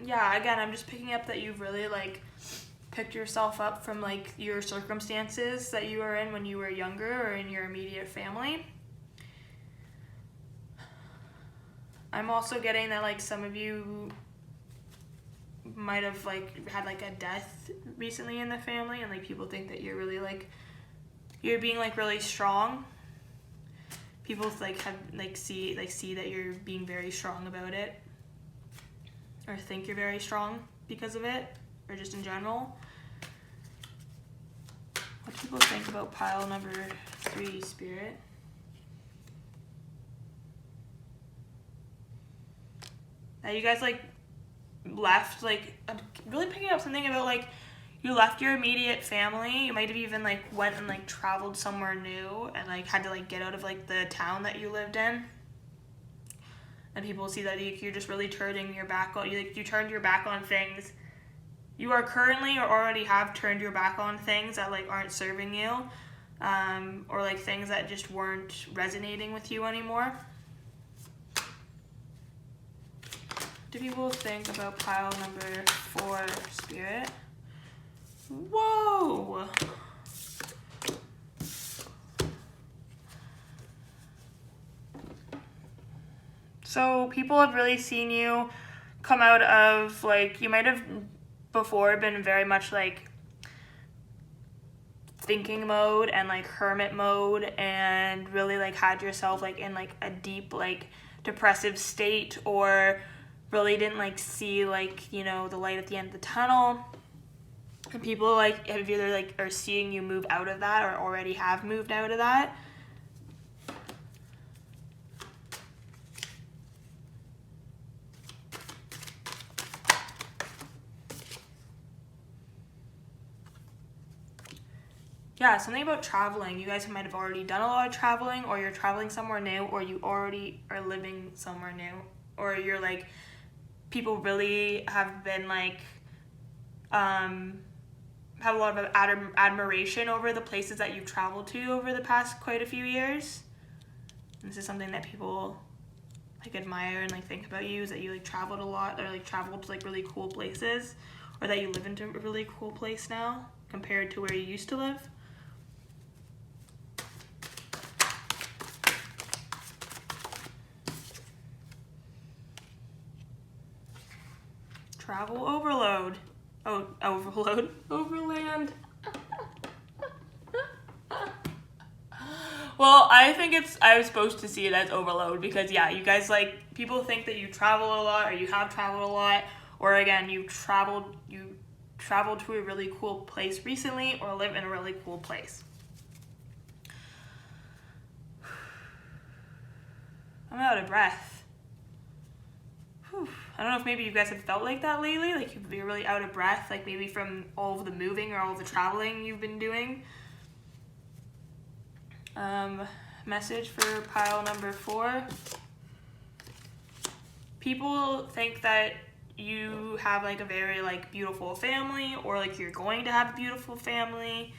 Yeah, again, I'm just picking up that you've really like picked yourself up from like your circumstances that you were in when you were younger or in your immediate family. I'm also getting that like some of you might have like had like a death recently in the family, and like people think that you're really like you're being like really strong. People like have like see that you're being very strong about it, or think you're very strong because of it, or just in general. What do people think about pile number 3, Spirit? That you guys like left, like I'm really picking up something about like you left your immediate family. You might have even like went and like traveled somewhere new and like had to like get out of like the town that you lived in. And people see that you're just really turning your back on, you turned your back on things. You are currently or already have turned your back on things that like aren't serving you, or like things that just weren't resonating with you anymore. Do people think about pile number 4, Spirit? Whoa! So people have really seen you come out of like, you might have before been very much like thinking mode and like hermit mode, and really like had yourself like in like a deep like depressive state, or really didn't like see like, you know, the light at the end of the tunnel. And people like have either like are seeing you move out of that or already have moved out of that. Yeah, something about traveling. You guys might have already done a lot of traveling, or you're traveling somewhere new, or you already are living somewhere new, or you're like, people really have been like, have a lot of admiration over the places that you've traveled to over the past quite a few years. And this is something that people like admire and like think about you, is that you like traveled a lot, or like traveled to like really cool places, or that you live in a really cool place now compared to where you used to live. Travel overload. Oh, overload. Overland. Well, I think I was supposed to see it as overload because, yeah, you guys, like, people think that you travel a lot or you have traveled a lot, or again, you traveled to a really cool place recently or live in a really cool place. I'm out of breath. Whew. I don't know if maybe you guys have felt like that lately, like you're really out of breath, like maybe from all of the moving or all of the traveling you've been doing. Message for pile number 4. People think that you have like a very like beautiful family, or like you're going to have a beautiful family.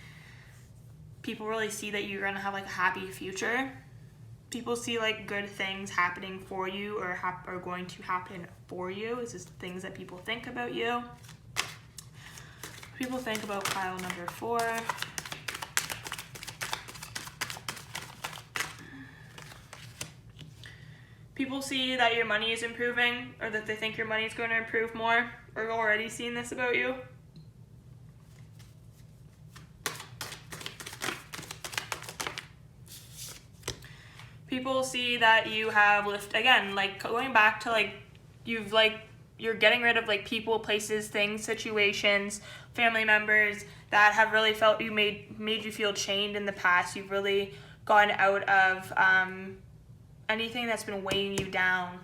People really see that you're gonna have like a happy future. People see like good things happening for you or are going to happen for you. This is things that people think about you. People think about pile number 4. People see that your money is improving, or that they think your money is going to improve more, or already seen this about you. People see that you have again, like going back to like you're getting rid of like people, places, things, situations, family members that have really felt you made you feel chained in the past. You've really gotten out of anything that's been weighing you down.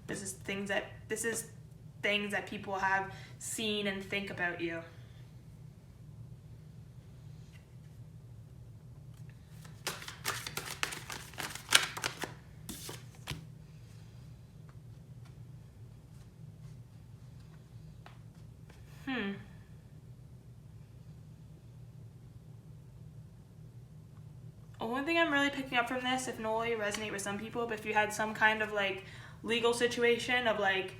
This is things that people have seen and think about you. Only thing I'm really picking up from this, if no way resonate with some people, but if you had some kind of like legal situation of like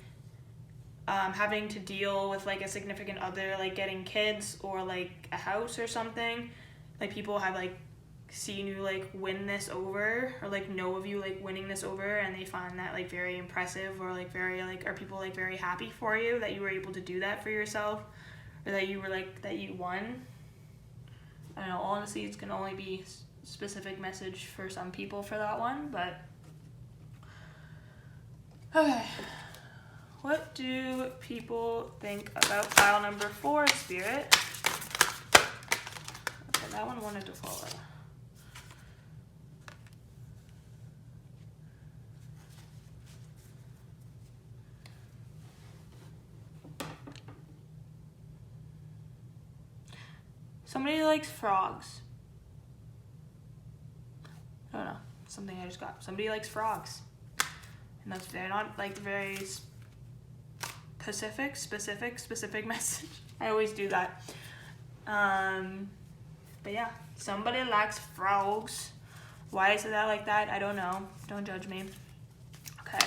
having to deal with like a significant other, like getting kids or like a house or something, like people have like seen you like win this over, or like know of you like winning this over, and they find that like very impressive, or like very like, are people like very happy for you that you were able to do that for yourself, or that you were like that you won. I don't know, honestly it's gonna only be specific message for some people for that one, but okay. What do people think about pile number 4, Spirit? Okay, that one wanted to follow. Somebody likes frogs. I don't know, something I just got. Somebody likes frogs. And that's not like very specific message. I always do that. But yeah, somebody likes frogs. Why is it that like that? I don't know. Don't judge me. Okay.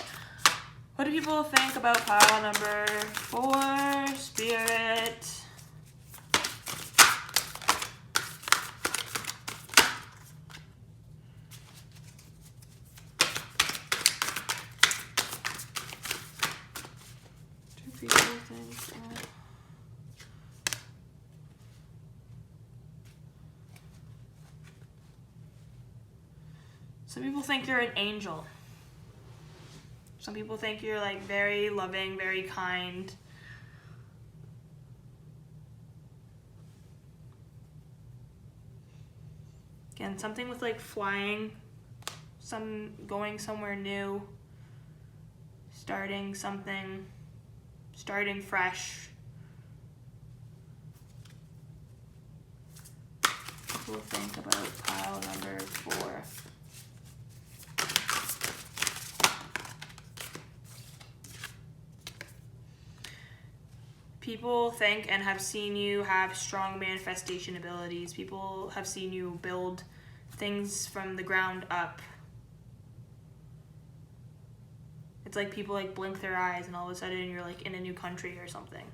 What do people think about pile number 4, Spirit? Some people think you're an angel. Some people think you're like very loving, very kind. Again, something with like flying, going somewhere new, starting something, starting fresh. People think about pile number 4. People think and have seen you have strong manifestation abilities. People have seen you build things from the ground up. It's like people like blink their eyes and all of a sudden you're like in a new country or something.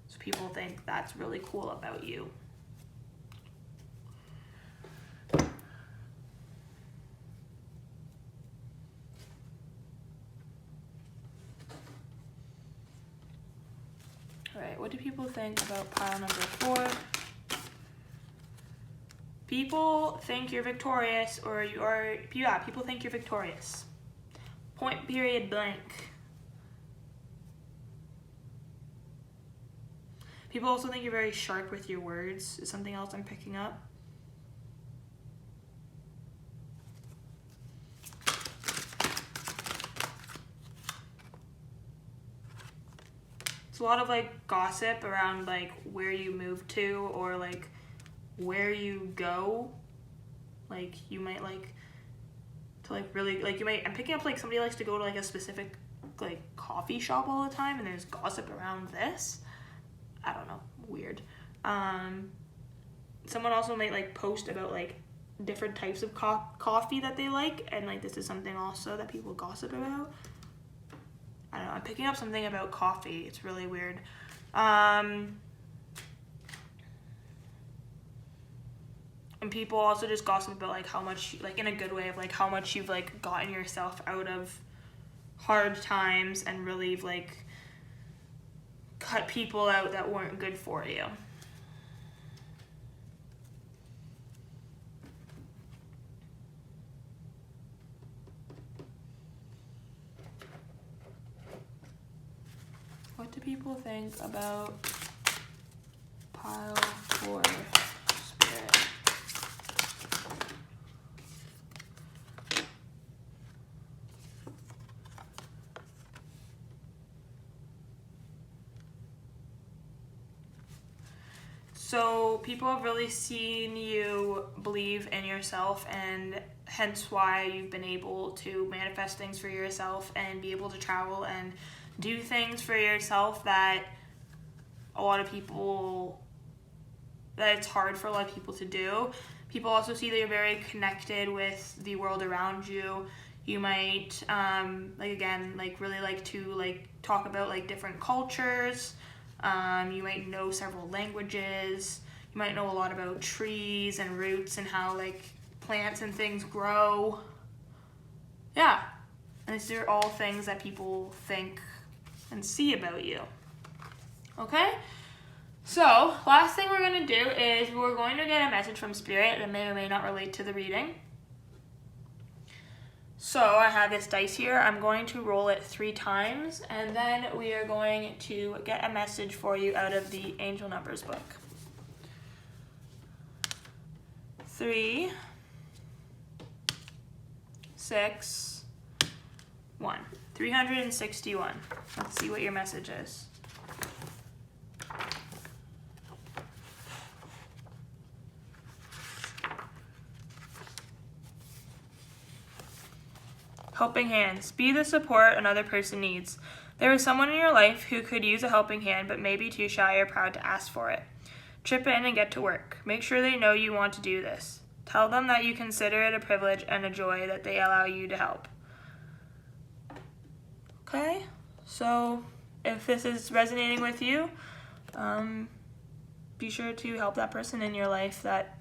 So people think that's really cool about you. Alright, what do people think about pile number 4? People think you're victorious, or you are, yeah, people think you're victorious. Point period blank. People also think you're very sharp with your words, is something else I'm picking up. It's a lot of like gossip around like where you move to, or like where you go. Like you might like to like really like, you might, I'm picking up like somebody likes to go to like a specific like coffee shop all the time, and there's gossip around this. I don't know, weird. Someone also might like post about like different types of coffee that they like, and like this is something also that people gossip about. I don't know, I'm picking up something about coffee. It's really weird. And people also just gossip about like how much, like in a good way, of like how much you've like gotten yourself out of hard times and really like cut people out that weren't good for you. What do people think about pile 4 spirit? So people have really seen you believe in yourself, and hence why you've been able to manifest things for yourself and be able to travel and do things for yourself that a lot of people, that it's hard for a lot of people to do. People also see that you're very connected with the world around you. You might, like again, like really like to like talk about like different cultures. You might know several languages. You might know a lot about trees and roots and how like plants and things grow. Yeah, and these are all things that people think and see about you. Okay? So, last thing we're going to do is we're going to get a message from Spirit that may or may not relate to the reading. So, I have this dice here. I'm going to roll it 3 times, and then we are going to get a message for you out of the Angel Numbers book. 3, 6, 1. 361. Let's see what your message is. Helping hands. Be the support another person needs. There is someone in your life who could use a helping hand, but may be too shy or proud to ask for it. Chip in and get to work. Make sure they know you want to do this. Tell them that you consider it a privilege and a joy that they allow you to help. Okay, so if this is resonating with you, be sure to help that person in your life that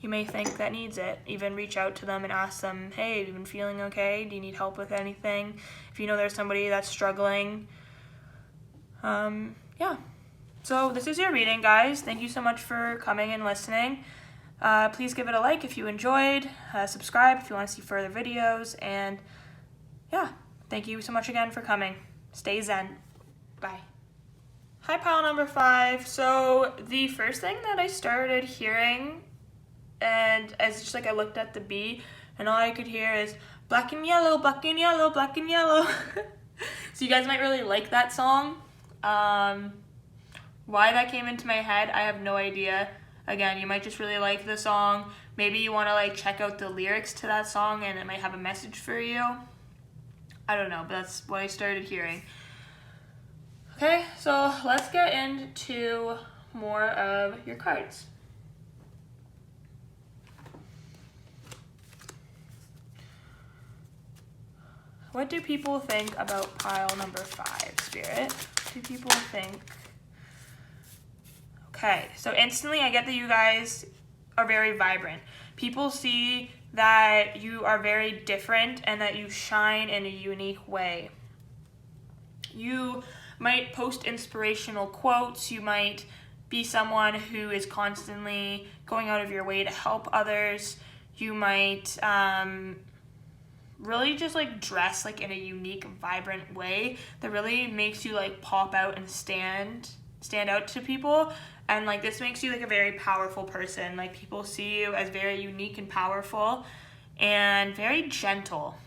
you may think that needs it. Even reach out to them and ask them, hey, have you been feeling okay? Do you need help with anything? If you know there's somebody that's struggling. Yeah, so this is your reading, guys. Thank you so much for coming and listening. Please give it a like if you enjoyed, subscribe if you want to see further videos, and yeah. Thank you so much again for coming. Stay zen. Bye. Hi, pile number 5. So the first thing that I started hearing, and as just like I looked at the bee, and all I could hear is black and yellow, black and yellow, black and yellow. So you guys might really like that song. Why that came into my head, I have no idea. Again, you might just really like the song. Maybe you want to like check out the lyrics to that song and it might have a message for you. I don't know, but that's what I started hearing. Okay, so let's get into more of your cards. What do people think about pile number 5, Spirit? What do people think? Okay, so instantly I get that you guys are very vibrant. People see that you are very different and that you shine in a unique way. You might post inspirational quotes, you might be someone who is constantly going out of your way to help others. You might really just like dress like in a unique, vibrant way that really makes you like pop out and stand out to people. And like this makes you like a very powerful person. Like people see you as very unique and powerful and very gentle.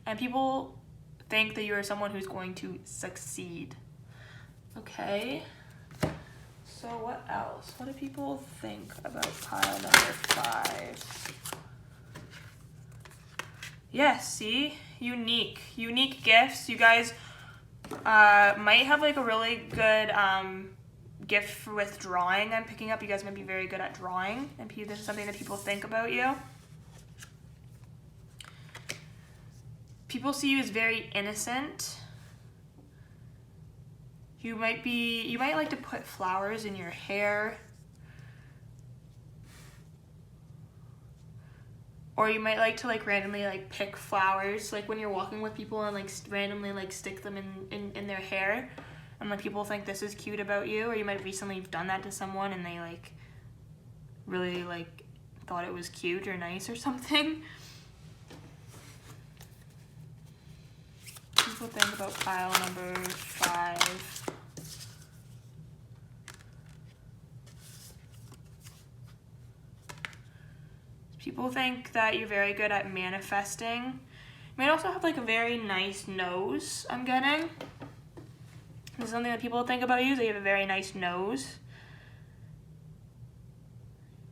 And people think that you are someone who's going to succeed. Okay. So what else? What do people think about pile number 5? Yes, see? Unique gifts. You guys might have like a really good gift with drawing. I'm picking up. You guys might be very good at drawing, and this is something that people think about you. People see you as very innocent. You might like to put flowers in your hair. Or you might like to like randomly like pick flowers, like when you're walking with people and like randomly like stick them in their hair, and like people think this is cute about you. Or you might recently have done that to someone and they like really like thought it was cute or nice or something. People think about pile number 5. People think that you're very good at manifesting. You might also have like a very nice nose, I'm getting. This is something that people think about you, is that you have a very nice nose.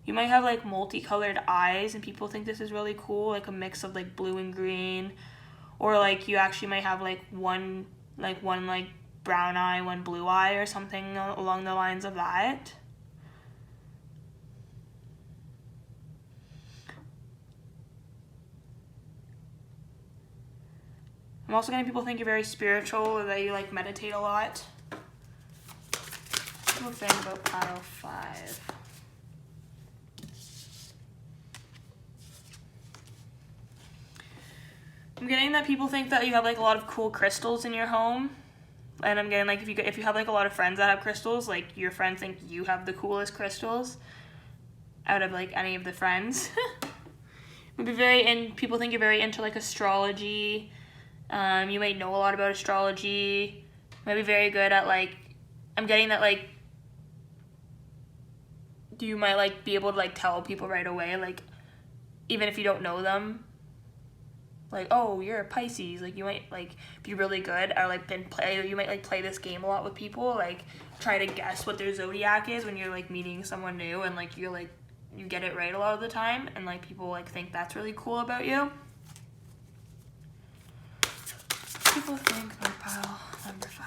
You might have like multicolored eyes, and people think this is really cool, like a mix of like blue and green. Or like you actually might have like one brown eye, one blue eye, or something along the lines of that. I'm also getting people think you're very spiritual, or that you like meditate a lot. People think about pile 5. I'm getting that people think that you have like a lot of cool crystals in your home. And I'm getting like if you have like a lot of friends that have crystals, like your friends think you have the coolest crystals out of like any of the friends. People think you're very into like astrology. You might know a lot about astrology. You might be very good at like, I'm getting that like, you might like be able to like tell people right away, like even if you don't know them, like, oh, you're a Pisces. Like you might like be really good or like you might like play this game a lot with people, like try to guess what their zodiac is when you're like meeting someone new, and like you get it right a lot of the time, and like people like think that's really cool about you. People think about pile number 5.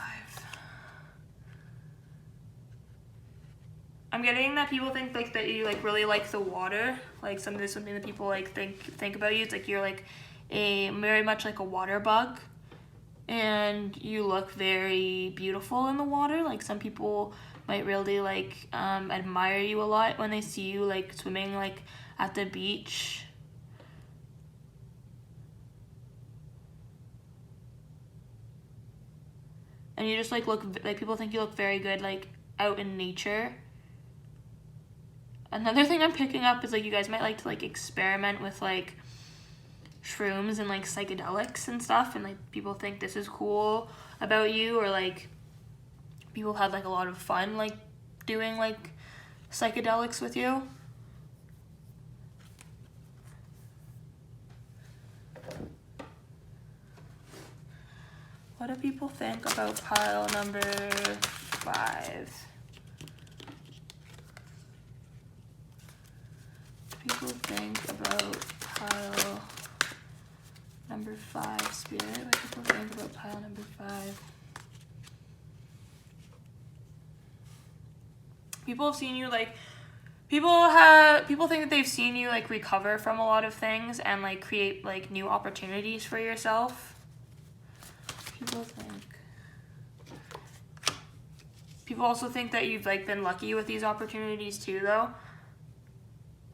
I'm getting that people think like that you like really like the water. Like something that people like think about you. It's like you're like very much like a water bug, and you look very beautiful in the water. Like some people might really like admire you a lot when they see you like swimming like at the beach. And you just like look like people think you look very good like out in nature. Another thing I'm picking up is like you guys might like to like experiment with like shrooms and like psychedelics and stuff, and like people think this is cool about you, or like people have like a lot of fun like doing like psychedelics with you. What do people think about pile number 5? People think about pile number 5, Spirit. What do people think about pile number 5? People have seen you like, people think that they've seen you like recover from a lot of things and like create like new opportunities for yourself. People also think that you've like been lucky with these opportunities too, though.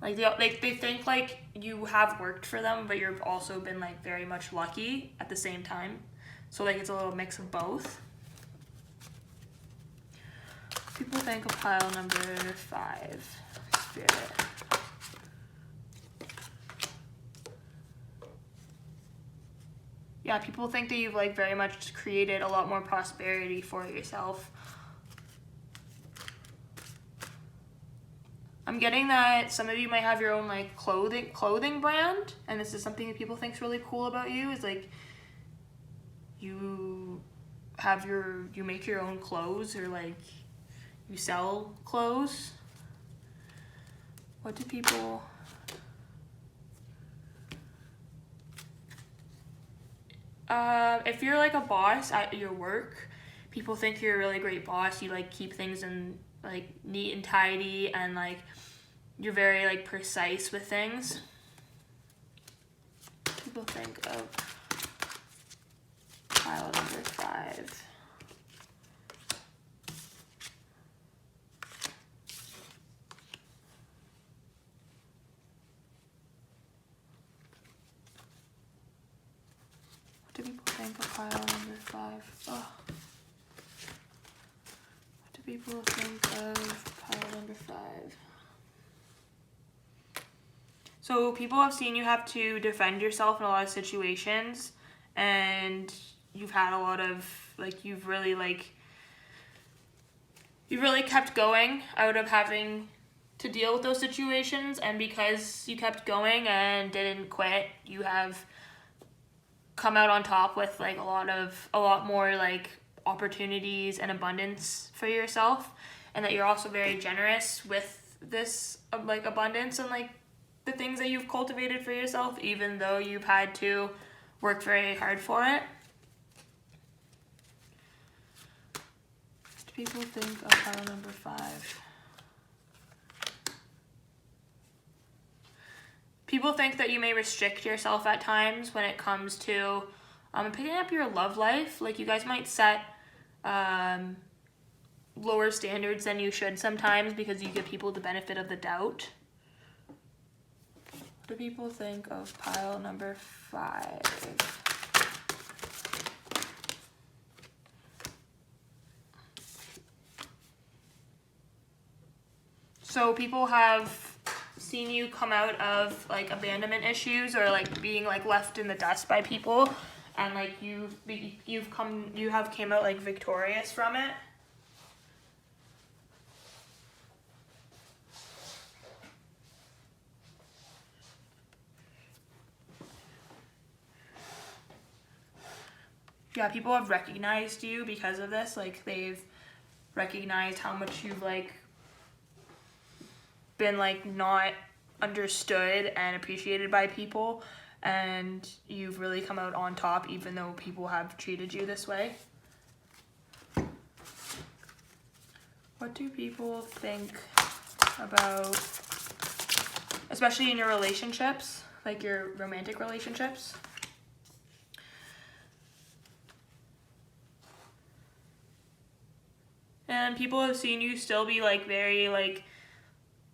Like they think like you have worked for them, but you've also been like very much lucky at the same time. So like it's a little mix of both. People think of pile number 5, Spirit. Yeah, people think that you've like very much created a lot more prosperity for yourself. I'm getting that some of you might have your own like clothing brand, and this is something that people think is really cool about you, is like you make your own clothes, or like you sell clothes. What do people... if you're like a boss at your work, people think you're a really great boss. You like keep things in like neat and tidy, and like you're very like precise with things. People think of pile number 5. What do people think of pile number 5? Oh. What do people think of pile number 5? So people have seen you have to defend yourself in a lot of situations, and you've had a lot of, like, you've really kept going out of having to deal with those situations, and because you kept going and didn't quit, you have come out on top with like a lot more like opportunities and abundance for yourself, and that you're also very generous with this like abundance and like the things that you've cultivated for yourself, even though you've had to work very hard for it. What do people think of pile number 5? People think that you may restrict yourself at times when it comes to picking up your love life. Like you guys might set lower standards than you should sometimes because you give people the benefit of the doubt. What do people think of pile number 5? So people have seen you come out of like abandonment issues, or like being like left in the dust by people, and like you have came out like victorious from it. Yeah, people have recognized you because of this. Like they've recognized how much you've like been like not understood and appreciated by people, and you've really come out on top even though people have treated you this way. What do people think about, especially in your relationships, like your romantic relationships? And people have seen you still be like very like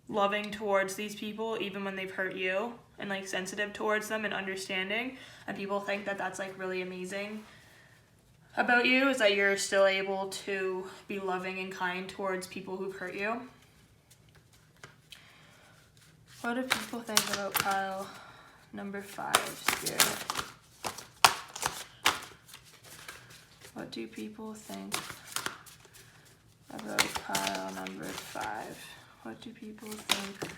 loving towards these people even when they've hurt you, and like sensitive towards them and understanding, and people think that that's like really amazing about you, is that you're still able to be loving and kind towards people who've hurt you. What do people think about pile number 5, Spirit? What do people think about pile number 5? What do people think?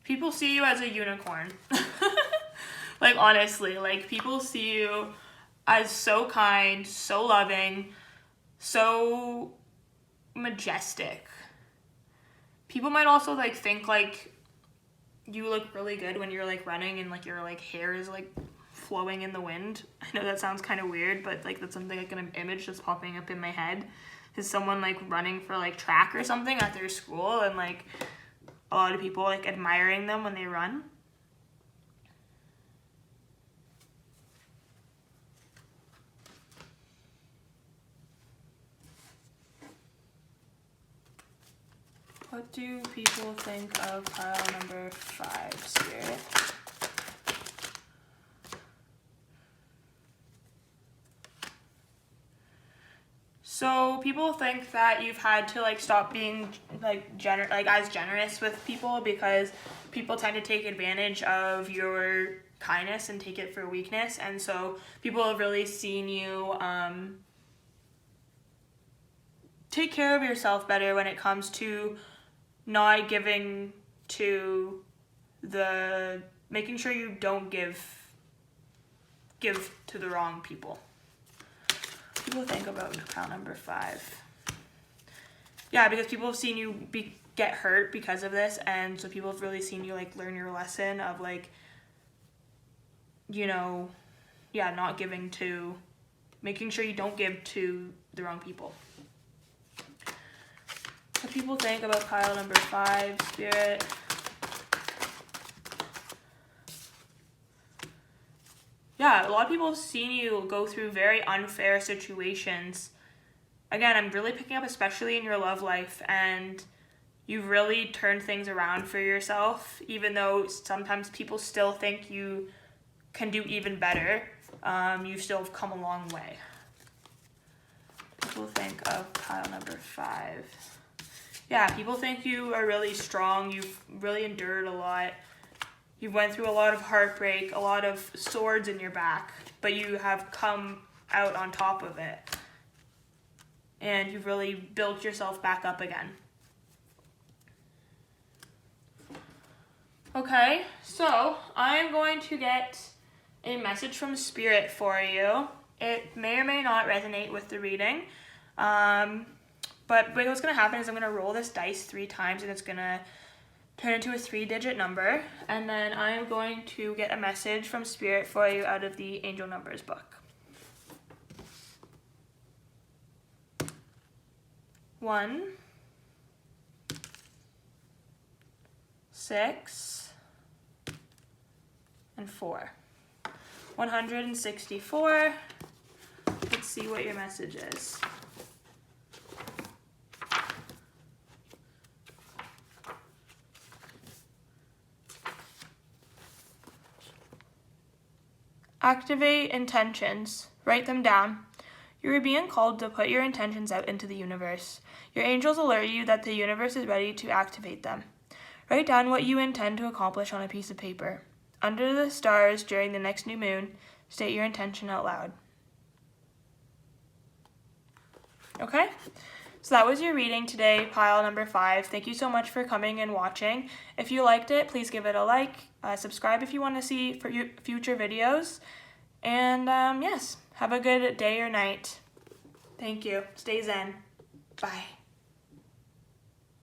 People see you as a unicorn. Like honestly, like people see you as so kind, so loving, so majestic. People might also like think like you look really good when you're like running and like your like hair is like flowing in the wind. I know that sounds kind of weird, but like that's something like an image that's popping up in my head. Is someone like running for like track or something at their school, and like a lot of people like admiring them when they run. What do people think of pile number 5, Spirit? So people think that you've had to like stop being like as generous with people because people tend to take advantage of your kindness and take it for weakness, and so people have really seen you take care of yourself better when it comes to not giving to the making sure you don't give to the wrong people. People think about pile number 5. Yeah, because people have seen you get hurt because of this, and so people have really seen you like learn your lesson of like, you know, yeah, not giving to, making sure you don't give to the wrong people. What people think about pile number 5, Spirit. Yeah, a lot of people have seen you go through very unfair situations. Again, I'm really picking up especially in your love life, and you've really turned things around for yourself, even though sometimes people still think you can do even better. You still have come a long way. People think of pile number 5. Yeah, people think you are really strong. You've really endured a lot. You went through a lot of heartbreak, a lot of swords in your back, but you have come out on top of it. And you've really built yourself back up again. Okay, so I'm going to get a message from Spirit for you. It may or may not resonate with the reading. But what's going to happen is I'm going to roll this dice 3 times, and it's going to turn into a 3-digit number, and then I'm going to get a message from Spirit for you out of the Angel Numbers book. 1, 6, and 4. 164. Let's see what your message is. Activate intentions. Write them down. You are being called to put your intentions out into the universe. Your angels alert you that the universe is ready to activate them. Write down what you intend to accomplish on a piece of paper. Under the stars during the next new moon, state your intention out loud. Okay? So that was your reading today, pile number 5. Thank you so much for coming and watching. If you liked it, please give it a like. Subscribe if you want to see future videos. And yes, have a good day or night. Thank you. Stay zen. Bye.